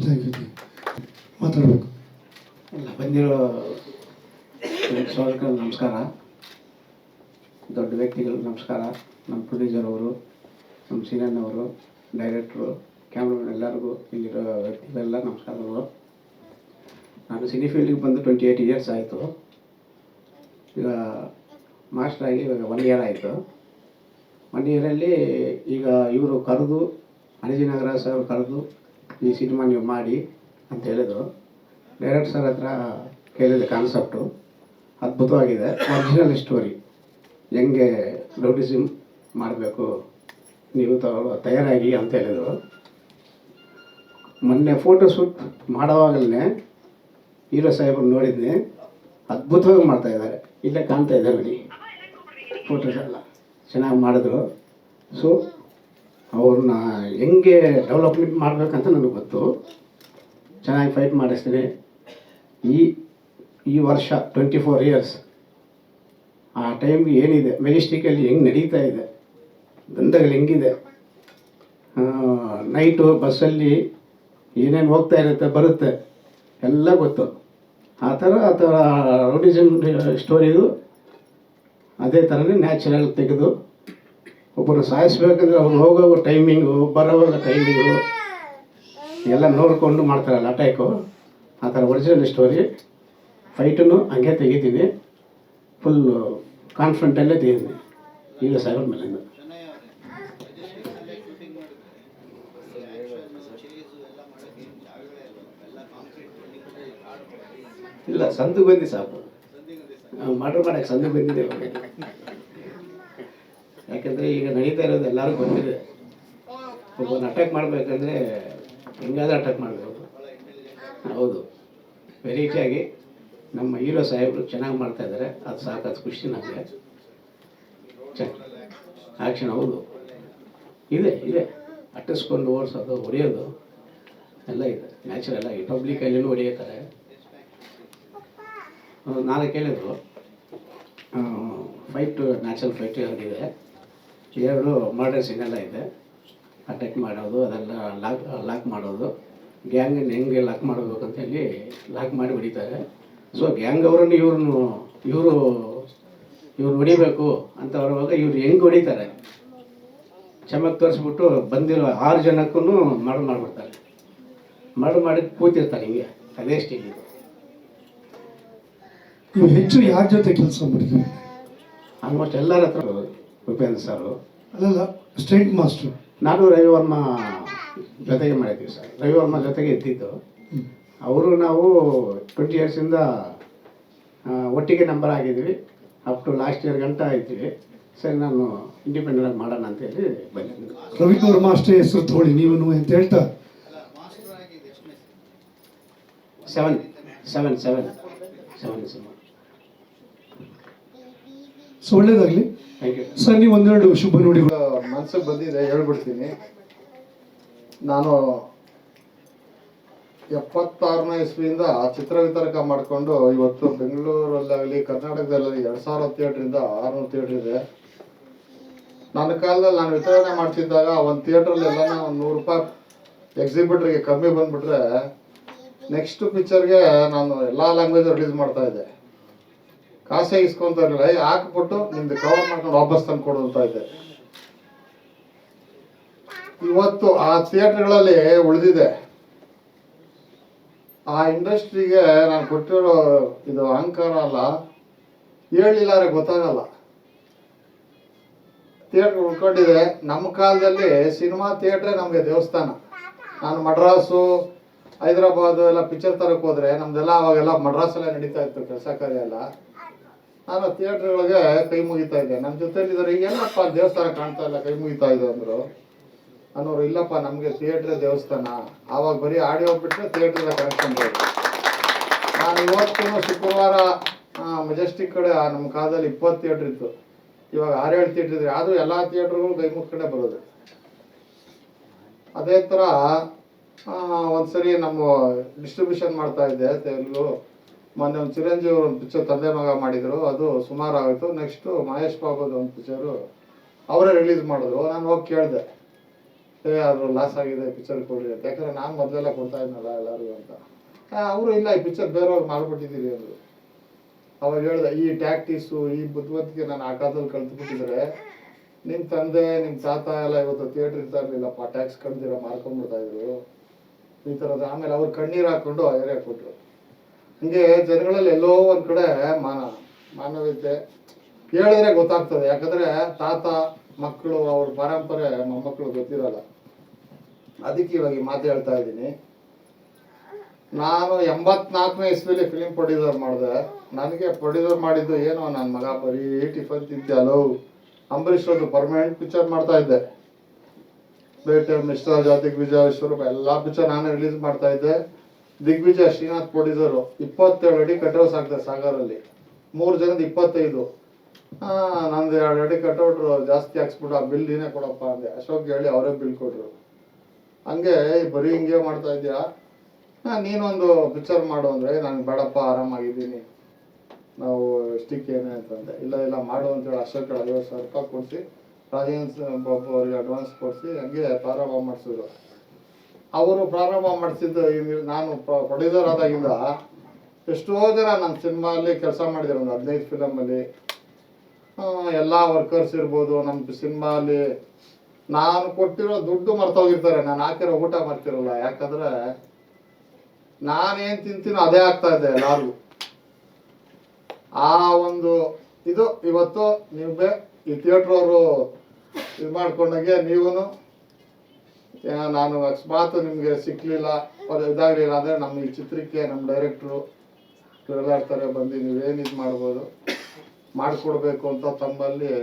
ಮಾತಾಡಬೇಕು.
ಎಲ್ಲ ಬಂದಿರೋ ಸೋದರಗಳು ನಮಸ್ಕಾರ, ದೊಡ್ಡ ವ್ಯಕ್ತಿಗಳು ನಮಸ್ಕಾರ, ನಮ್ಮ ಪ್ರೊಡ್ಯೂಸರ್ ಅವರು, ನಮ್ಮ ಸೀನಿಯರ್ನವರು, ಡೈರೆಕ್ಟ್ರು, ಕ್ಯಾಮ್ರಾಮನ್ ಎಲ್ಲರಿಗೂ, ಇಲ್ಲಿರೋ ವ್ಯಕ್ತಿಗಳೆಲ್ಲ ನಮಸ್ಕಾರಗಳು. ನಾನು ಸಿನಿ ಫೀಲ್ಡಿಗೆ ಬಂದು 28 ಇಯರ್ಸ್ ಆಯಿತು. ಈಗ ಮಾಸ್ಟರ್ ಆಗಿ ಇವಾಗ 1 ಇಯರ್ ಆಯಿತು. 1 ಇಯರಲ್ಲಿ ಈಗ ಇವರು ಕರೆದು, ಅಣಜಿನಗರ ಸರ್ ಕರೆದು ಈ ಸಿನಿಮಾ ನೀವು ಮಾಡಿ ಅಂತ ಹೇಳಿದರು. ಡೈರೆಕ್ಟ್ ಸರ್ ಹತ್ರ ಕೇಳಿದೆ ಕಾನ್ಸೆಪ್ಟು, ಅದ್ಭುತವಾಗಿದೆ, ಒರಿಜಿನಲ್ ಸ್ಟೋರಿ, ಹೆಂಗೆ ರೌಡಿಸಮ್ ಮಾಡಬೇಕು ನೀವು ತಯಾರಾಗಿ ಅಂತ ಹೇಳಿದರು. ಮೊನ್ನೆ ಫೋಟೋಶೂಟ್ ಮಾಡೋವಾಗಲೇ ಹೀರೋ ಸಾಹೇಬ್ರು ನೋಡಿದ್ದೆ, ಅದ್ಭುತವಾಗಿ ಮಾಡ್ತಾಯಿದ್ದಾರೆ. ಇಲ್ಲೇ ಕಾಣ್ತಾ ಇದ್ದಾರೆ ನೋಡಿ ಫೋಟೋಸ್ ಎಲ್ಲ ಚೆನ್ನಾಗಿ ಮಾಡಿದ್ರು. ಸೊ ಅವ್ರನ್ನ ಹೆಂಗೆ ಡೆವಲಪ್ಮೆಂಟ್ ಮಾಡಬೇಕಂತ ನನಗೆ ಗೊತ್ತು. ಚೆನ್ನಾಗಿ ಫೈಟ್ ಮಾಡಿಸ್ತೀನಿ. ಈ ವರ್ಷ 24 ಇಯರ್ಸ್ ಆ ಟೈಮ್ಗೆ ಏನಿದೆ, ಮೆಜೆಸ್ಟಿಕಲ್ಲಿ ಹೆಂಗೆ ನಡೀತಾ ಇದೆ, ದಂಧಗಳು ಹೆಂಗಿದೆ, ನೈಟು ಬಸ್ಸಲ್ಲಿ ಏನೇನು ಹೋಗ್ತಾ ಇರುತ್ತೆ ಬರುತ್ತೆ ಎಲ್ಲ ಗೊತ್ತು. ಆ ಥರ ರೌಡಿಸಮ್ ಸ್ಟೋರಿದು ಅದೇ ಥರನೇ ನ್ಯಾಚುರಲ್ ತೆಗೆದು ಒಬ್ಬರು ಸಾಯಿಸ್ಬೇಕಂದ್ರೆ ಅವ್ರು ಹೋಗೋ ಟೈಮಿಂಗು, ಬರೋವಾಗ ಟೈಮಿಂಗು ಎಲ್ಲ ನೋಡಿಕೊಂಡು ಮಾಡ್ತಾರಲ್ಲ ಅಟ್ಯಾಕು, ಆ ಥರ ಒರಿಜಿನಲ್ ಸ್ಟೋರಿ. ಫೈಟನ್ನು ಹಂಗೆ ತೆಗಿತೀನಿ, ಫುಲ್ ಕಾನ್ಫಿಡೆಂಟಲ್ಲೇ ತೆಗಿತೀನಿ ಈಗ ಸಾಗರ ಮೇಲಿಂದ. ಇಲ್ಲ, ಸಂದು ಬಂದಿ ಸಾಕು, ಮಾಡೋಕ್ಕೆ ಸಂದು ಬಂದಿದೆ. ಯಾಕಂದರೆ ಈಗ ನಡೀತಾ ಇರೋದು ಎಲ್ಲರೂ ಬಂದಿದೆ. ಒಬ್ಬನ ಅಟ್ಯಾಕ್ ಮಾಡಬೇಕಂದ್ರೆ ಹೆಂಗಾದ್ರೂ ಅಟ್ಯಾಕ್ ಮಾಡಬೇಕು. ಹೌದು, ವೆರೈಟಿಯಾಗಿ ನಮ್ಮ ಹೀರೋ ಸಾಹೇಬರು ಚೆನ್ನಾಗಿ ಮಾಡ್ತಾಯಿದ್ದಾರೆ, ಅದು ಸಾಕು, ಅದು ಖುಷಿ ನನಗೆ. ಆ್ಯಕ್ಷನ್ ಹೌದು ಇದೆ, ಅಟ್ಟಿಸ್ಕೊಂಡು ಓಡಿಸೋದು, ಹೊಡೆಯೋದು ಎಲ್ಲ ಇದೆ, ನ್ಯಾಚುರಲ್ ಆಗಿ ಪಬ್ಲಿಕಲ್ಲಿನೂ ಹೊಡೆಯುತ್ತಾರೆ. 4 ಹೇಳಿದ್ರು ಫೈಟು, ನ್ಯಾಚುರಲ್ ಫೈಟ್ ಇದೆ. 2 ಮರ್ಡರ್ ಸೀನ್ ಎಲ್ಲ ಇದೆ, ಅಟ್ಯಾಕ್ ಮಾಡೋದು ಅದೆಲ್ಲ ಲಾಕ್ ಮಾಡೋದು, ಗ್ಯಾಂಗನ್ನು ಹೆಂಗೆ ಲಾಕ್ ಮಾಡಬೇಕು ಅಂತೇಳಿ ಲಾಕ್ ಮಾಡಿ ಹೊಡಿತಾರೆ. ಸೊ ಗ್ಯಾಂಗ್ ಅವರನ್ನು ಇವರು ಹೊಡಿಬೇಕು ಅಂತ ಬರುವಾಗ ಇವ್ರು ಹೆಂಗೆ ಹೊಡಿತಾರೆ ಚಮಕ್ ತೋರಿಸ್ಬಿಟ್ಟು ಬಂದಿರೋ 6 ಜನಕ್ಕೂ ಮರ್ಡರ್ ಮಾಡಿಬಿಡ್ತಾರೆ. ಮರ್ಡರ್ ಮಾಡಿ ಕೂತಿರ್ತಾರೆ ಹಿಂಗೆ, ಅದೇ ಸ್ಟೇಜ್.
ನೀವು ಹೆಚ್ಚು ಯಾರ ಜೊತೆ ಕೆಲಸ ಮಾಡಿದ್ದೀವಿ?
ಆಲ್ಮೋಸ್ಟ್ ಎಲ್ಲರ ಹತ್ರ ಉಪೇಂದ್ರ ಸರ್,
ಅಲ್ಲಲ್ಲ ಸ್ಟೇಟ್ ಮಾಸ್ಟರ್.
ನಾನು ರವಿವರ್ಮ ಜೊತೆಗೆ ಮಾಡಿದ್ದೀವಿ ಸರ್. ರವಿವರ್ಮ ಜೊತೆಗೆ ಇದ್ದಿದ್ದು ಅವರು. ನಾವು 20 ಇಯರ್ಸಿಂದ ಒಟ್ಟಿಗೆ ನಂಬರ್ ಆಗಿದ್ವಿ. ಅಪ್ ಟು ಲಾಸ್ಟ್ ಇಯರ್ ಗಂಟ ಇದ್ವಿ. ಸರಿ, ನಾನು ಇಂಡಿಪೆಂಡೆಂಟಾಗಿ ಮಾಡೋಣ ಅಂತೇಳಿ ಬಂದಿದ್ದೀನಿ.
ರವಿವರ್ಮ ಅಷ್ಟೇ ಹೆಸರು ತಗೊಳ್ಳಿ ನೀವು ಅಂತ ಹೇಳ್ತಾ
7
ಸೊ ಒಳ್ಳೇದಾಗಲಿ.
ಥ್ಯಾಂಕ್ ಯು
ಸರ್, ನೀವು 1-2 ಶುಭ ನುಡಿ
ಮನಸ್ಸಿಗೆ ಬಂದಿದೆ, ಹೇಳ್ಬಿಡ್ತೀನಿ. ನಾನು 76ನೇ ಇಸ್ವಿಯಿಂದ ಚಿತ್ರ ವಿತರಕ ಮಾಡಿಕೊಂಡು ಇವತ್ತು ಬೆಂಗಳೂರಲ್ಲಾಗಲಿ ಕರ್ನಾಟಕದಲ್ಲಾಗಲಿ 2000 ಥಿಯೇಟ್ರಿಂದ 600 ಥಿಯೇಟ್ರ್ ಇದೆ. ನನ್ನ ಕಾಲದಲ್ಲಿ ನಾನು ವಿತರಣೆ ಮಾಡ್ತಿದ್ದಾಗ ಒಂದು ಥಿಯೇಟ್ರಲ್ಲಿ ಎಲ್ಲ ಒಂದು 100 ರೂಪಾಯಿ ಎಕ್ಸಿಬಿಟ್ರಿಗೆ ಕಮ್ಮಿ ಬಂದುಬಿಟ್ರೆ ನೆಕ್ಸ್ಟ್ ಪಿಕ್ಚರ್ಗೆ ನಾನು ಎಲ್ಲ ಲ್ಯಾಂಗ್ವೇಜ್ ರಿಲೀಸ್ ಮಾಡ್ತಾ ಇದ್ದೆ. ಕಾಸೇ ಇಸ್ಕೊತ ಇರಲಿಲ್ಲ, ಹಾಕ್ಬಿಟ್ಟು ನಿಮ್ದು ಕವರ್ ಮಾಡ್ಕೊಂಡು ವಾಪಸ್ ತಂದು ಕೊಡು ಅಂತ ಇದ್ದೆ. ಇವತ್ತು ಆ ಥಿಯೇಟ್ರ್ಗಳಲ್ಲಿ ಉಳಿದಿದೆ. ಆ ಇಂಡಸ್ಟ್ರಿಗೆ ನಾನು ಕೊಟ್ಟಿರೋ ಇದು ಅಹಂಕಾರ ಅಲ್ಲ, ಹೇಳಿಲ್ಲಾರೆ ಗೊತ್ತಾಗಲ್ಲ. ಥಿಯೇಟ್ರ್ ಉಳ್ಕೊಂಡಿದೆ. ನಮ್ಮ ಕಾಲದಲ್ಲಿ ಸಿನಿಮಾ ಥಿಯೇಟ್ರೇ ನಮಗೆ ದೇವಸ್ಥಾನ. ನಾನು ಮಡ್ರಾಸು, ಹೈದರಾಬಾದು ಎಲ್ಲ ಪಿಕ್ಚರ್ ತರಕ್ಕೆ ಹೋದರೆ ನಮ್ದೆಲ್ಲ ಅವಾಗೆಲ್ಲ ಮಡ್ರಾಸಲ್ಲೇ ನಡೀತಾ ಇತ್ತು ಕೆಲಸ ಕಾರ್ಯ ಎಲ್ಲ. ನಾನು ಥಿಯೇಟ್ರ್ಗಳಿಗೆ ಕೈ ಮುಗಿತಾ ಇದ್ದೆ. ನನ್ನ ಜೊತೆಲಿದ್ದಾರೆ, ಈಗ ಏನಪ್ಪ ದೇವಸ್ಥಾನ ಕಾಣ್ತಾ ಇಲ್ಲ, ಕೈ ಮುಗಿತಾ ಇದೆ ಅಂದರು. ಅನ್ನೋರು, ಇಲ್ಲಪ್ಪ ನಮಗೆ ಥಿಯೇಟ್ರೇ ದೇವಸ್ಥಾನ. ಆವಾಗ ಬರೀ ಆಡಿಯೋ ಬಿಟ್ಟರೆ ಥಿಯೇಟ್ರದ ಕನೆಕ್ಷನ್ ಬೇಕು. ನಾನು ಇವತ್ತು ಶುಕ್ರವಾರ ಮೆಜೆಸ್ಟಿಕ್ ಕಡೆ ನಮ್ಮ ಕಾಲದಲ್ಲಿ 20 ಥಿಯೇಟ್ರ್ ಇತ್ತು, ಇವಾಗ 6-7 ಥಿಯೇಟ್ರ್ ಇದ್ರೆ. ಅದು ಎಲ್ಲ ಥಿಯೇಟ್ರುಗಳು ಕೈ ಮುಗ್ಕೊಂಡೇ ಬರೋದು. ಅದೇ ಥರ ಒಂದ್ಸರಿ ನಮ್ಮ ಡಿಸ್ಟ್ರಿಬ್ಯೂಷನ್ ಮಾಡ್ತಾ ಇದ್ದೆ ತೆಲುಗು. ಮೊನ್ನೆ ಒಂದು ಚಿರಂಜೀವಿ ಒಂದು ಪಿಕ್ಚರ್ ತಂದೆ ಮಗ ಮಾಡಿದರು, ಅದು ಸುಮಾರು ಆಯಿತು. ನೆಕ್ಸ್ಟು ಮಹೇಶ್ ಬಾಬುದು ಒಂದು ಪಿಕ್ಚರು ಅವರೇ ರಿಲೀಸ್ ಮಾಡಿದ್ರು. ನಾನು ಹೋಗಿ ಕೇಳಿದೆ, ಅದು ಲಾಸ್ ಆಗಿದೆ ಪಿಕ್ಚರ್ ಕೊಡ್ರಿ ಅಂತ. ಯಾಕಂದ್ರೆ ನಾನು ಮೊದಲೆಲ್ಲ ಕೊಡ್ತಾ ಇದ್ನಲ್ಲ ಎಲ್ಲರಿಗೂ ಅಂತ. ಅವರು ಇಲ್ಲ ಈ ಪಿಕ್ಚರ್ ಬೇರೆಯವ್ರು ಮಾಡ್ಬಿಟ್ಟಿದ್ದೀರಿ ಅಂದರು. ಅವಾಗ ಹೇಳಿದೆ ಈ ಟ್ಯಾಕ್ಟೀಸು ಈ ಬುದ್ಧಿವಂತಿಕೆ ನಾನು ಆ ಕಾಲದಲ್ಲಿ ಕಲ್ತ್ಬಿಟ್ಟಿದ್ರೆ ನಿಮ್ಮ ತಂದೆ ನಿಮ್ಮ ತಾತ ಎಲ್ಲ ಇವತ್ತು ಥಿಯೇಟ್ರ್ ಇರ್ತಾ ಇರಲಿಲ್ಲಪ್ಪ, ಟ್ಯಾಕ್ಸ್ ಕಡ್ದಿರ ಮಾರ್ಕೊಂಡ್ಬಿಡ್ತಾ ಇದ್ರು ಈ ಥರದ. ಆಮೇಲೆ ಅವ್ರು ಕಣ್ಣೀರು ಹಾಕ್ಕೊಂಡು ಏರಿಯಾ ಕೊಟ್ಟರು. ಹಂಗೆ ಜನಗಳಲ್ಲಿ ಎಲ್ಲೋ ಒಂದು ಕಡೆ ಮಾನವೀಯತೆ ಹೇಳಿದ್ರೆ ಗೊತ್ತಾಗ್ತದೆ. ಯಾಕಂದರೆ ತಾತ ಮಕ್ಕಳು ಅವ್ರ ಪರಂಪರೆ ಮೊಮ್ಮಕ್ಕಳು ಗೊತ್ತಿರಲ್ಲ. ಅದಕ್ಕೆ ಇವಾಗ ಈ ಮಾತು ಹೇಳ್ತಾ ಇದ್ದೀನಿ. ನಾನು 84ನೇ ಇಸ್ವಿಲಿ ಫಿಲಿಮ್ ಪ್ರೊಡ್ಯೂಸರ್ ಮಾಡಿದೆ. ನನಗೆ ಪ್ರೊಡ್ಯೂಸರ್ ಮಾಡಿದ್ದು ಏನೋ ನನ್ನ ಮಗ ಬರೀ ಟಿಫನ್ ತಿಂತ್ಯಾಲೋ ಅಂಬರೀಷ್ ಒಂದು ಪರ್ಮನೆಂಟ್ ಪಿಕ್ಚರ್ ಮಾಡ್ತಾ ಇದ್ದೆ. ಬೇಟೆ, ಮಿಸ್ಟರ್ ಜಾ, ದಿಗ್ವಿಜಯ, ವಿಶ್ವರೂಪ ಎಲ್ಲ ಪಿಕ್ಚರ್ ನಾನೇ ರಿಲೀಸ್ ಮಾಡ್ತಾ ಇದ್ದೆ. ದಿಗ್ವಿಜಯ ಶ್ರೀನಾಥ್ ಪ್ರೊಡ್ಯೂಸರು 27 ಅಡಿ ಕಟ್ಔಟ್ಸ್ ಆಗ್ತದೆ ಸಾಗರಲ್ಲಿ, 3 ಜನದ 25. ನಂದು 2 ಅಡಿ ಕಟ್ಔಟ್ರು ಜಾಸ್ತಿ ಹಾಕ್ಸ್ಬಿಟ್ಟು ಆ ಬಿಲ್ ನೀನೇ ಕೊಡಪ್ಪ ಅಂದೆ. ಅಶೋಕ್ ಹೇಳಿ ಅವರೇ ಬಿಲ್ ಕೊಟ್ಟರು. ಹಂಗೆ ಬರೀ ಹಿಂಗೆ ಮಾಡ್ತಾ ಇದೆಯಾ, ನೀನೊಂದು ಪಿಕ್ಚರ್ ಮಾಡು ಅಂದರೆ ನನಗೆ ಬೇಡಪ್ಪ ಆರಾಮಾಗಿದ್ದೀನಿ, ನಾವು ಇಷ್ಟಕ್ಕೇನೆ ಅಂತಂದೆ. ಇಲ್ಲ ಮಾಡು ಅಂತೇಳಿ ಅಶೋಕ್ 50,000 ರೂಪಾಯಿ ಕೊಡಿಸಿ ರಾಜೇಂದ್ರ ಬಾಬು ಅವ್ರಿಗೆ ಅಡ್ವಾನ್ಸ್ ಕೊಡಿಸಿ ಹಂಗೆ ಪ್ರಾರಂಭ ಮಾಡಿಸಿದ್ರು. ಅವರು ಪ್ರಾರಂಭ ಮಾಡಿಸಿದ್ದು ನಾನು ಪ್ರೊಡ್ಯೂಸರ್ ಆದಾಗಿಂದ ಎಷ್ಟೋ ಜನ ನನ್ನ ಸಿನಿಮಾಲ್ಲಿ ಕೆಲಸ ಮಾಡಿದ್ದಾರೆ. ಒಂದು 15 ಫಿಲಮಲ್ಲಿ ಎಲ್ಲ ವರ್ಕರ್ಸ್ ಇರ್ಬೋದು. ನಮ್ಮ ಸಿನಿಮಾಲಿ ನಾನು ಕೊಟ್ಟಿರೋ ದುಡ್ಡು ಮರ್ತೋಗಿರ್ತಾರೆ, ನಾನು ಹಾಕಿರೋ ಊಟ ಮಾಡ್ತಿರಲ್ಲ. ಯಾಕಂದರೆ ನಾನೇನು ತಿಂತೀನೋ ಅದೇ ಆಗ್ತಾ ಇದೆ ಎಲ್ಲರಿಗೂ. ಆ ಒಂದು ಇದು ಇವತ್ತು ನೀವು ಈ ಥಿಯೇಟ್ರವರು ಇದು ಮಾಡ್ಕೊಂಡಾಗೆ ನೀವು ನಾನು ಅಕಸ್ಮಾತ್ ನಿಮಗೆ ಸಿಕ್ಕಲಿಲ್ಲ ಇದಾಗಲಿಲ್ಲ ಅಂದರೆ ನಮ್ಮ ಈ ಚಿತ್ರಕ್ಕೆ ನಮ್ಮ ಡೈರೆಕ್ಟ್ರು ಇವರೆಲ್ಲ ಇರ್ತಾರೆ, ಬಂದು ನೀವೇನು ಇದು ಮಾಡ್ಬೋದು ಮಾಡಿಕೊಡ್ಬೇಕು ಅಂತ ತಮ್ಮಲ್ಲಿ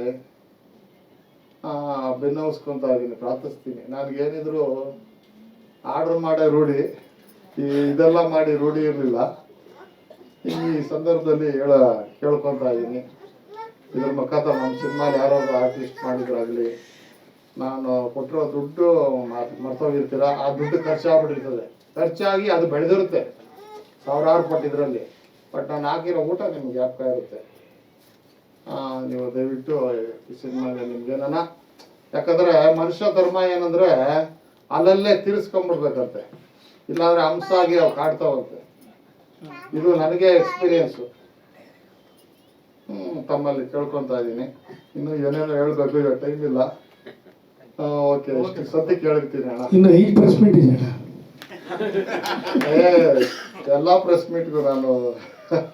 ಬೆನ್ನವಿಸ್ಕೊತಾ ಇದ್ದೀನಿ, ಪ್ರಾರ್ಥಿಸ್ತೀನಿ. ನನಗೇನಿದ್ರು ಆರ್ಡ್ರ್ ಮಾಡೇ ರೂಢಿ, ಇದೆಲ್ಲ ಮಾಡಿ ರೂಢಿ ಇರಲಿಲ್ಲ. ಈ ಸಂದರ್ಭದಲ್ಲಿ ಕೇಳ್ಕೊತಾ ಇದ್ದೀನಿ. ಇದ್ರ ಮುಖಾಂತರ ನಮ್ಮ ಸಿನಿಮಾಲಿ ಯಾರೋ ಆರ್ಟಿಸ್ಟ್ ಮಾಡಿದ್ರಾಗಲಿ ನಾನು ಕೊಟ್ಟಿರೋ ದುಡ್ಡು ಮರ್ತೋಗಿರ್ತೀರ. ಆ ದುಡ್ಡು ಖರ್ಚಾಗ್ಬಿಟ್ಟಿರ್ತದೆ, ಖರ್ಚಾಗಿ ಅದು ಬೆಳೆದಿರುತ್ತೆ ಸಾವಿರಾರು ಪಟ್ಟಿದ್ರಲ್ಲಿ. ಬಟ್ ನಾನು ಹಾಕಿರೋ ಊಟ ನಿಮ್ಗೆ ಜ್ಞಾಪಕ ಇರುತ್ತೆ. ನೀವು ದಯವಿಟ್ಟು ಈ ಸಿನಿಮಾಗೆ ನಿಮ್ಗೇನ, ಯಾಕಂದರೆ ಮನುಷ್ಯ ಧರ್ಮ ಏನಂದರೆ ಅಲ್ಲಲ್ಲೇ ತೀರಿಸ್ಕೊಂಡ್ಬಿಡ್ಬೇಕಂತೆ, ಇಲ್ಲಾಂದರೆ ಹಂಸಾಗಿ ಅವು ಕಾಡ್ತಾವಂತೆ. ಇದು ನನಗೆ ಎಕ್ಸ್ಪೀರಿಯನ್ಸು. ತಮ್ಮಲ್ಲಿ ಕೇಳ್ಕೊತಾ ಇದ್ದೀನಿ. ಇನ್ನು ಏನೇನೋ ಹೇಳ್ಬೇಕು, ಈಗ ಟೈಮ್ ಇಲ್ಲ. ಓಕೆ, ಇಷ್ಟು ಸತಿ ಕೇಳಿರ್ತೀನಿ ಅಣ್ಣ.
ಇನ್ನು 5 ಪ್ರೆಸ್ ಮೀಟ್ ಇದೆ ಅಣ್ಣ.
ಎಲ್ಲ ಪ್ರೆಸ್ ಮೀಟ್ಗೂ ನಾನು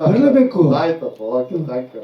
ಬರಲೇಬೇಕು.
ಆಯ್ತಪ್ಪ. Okay, thank you.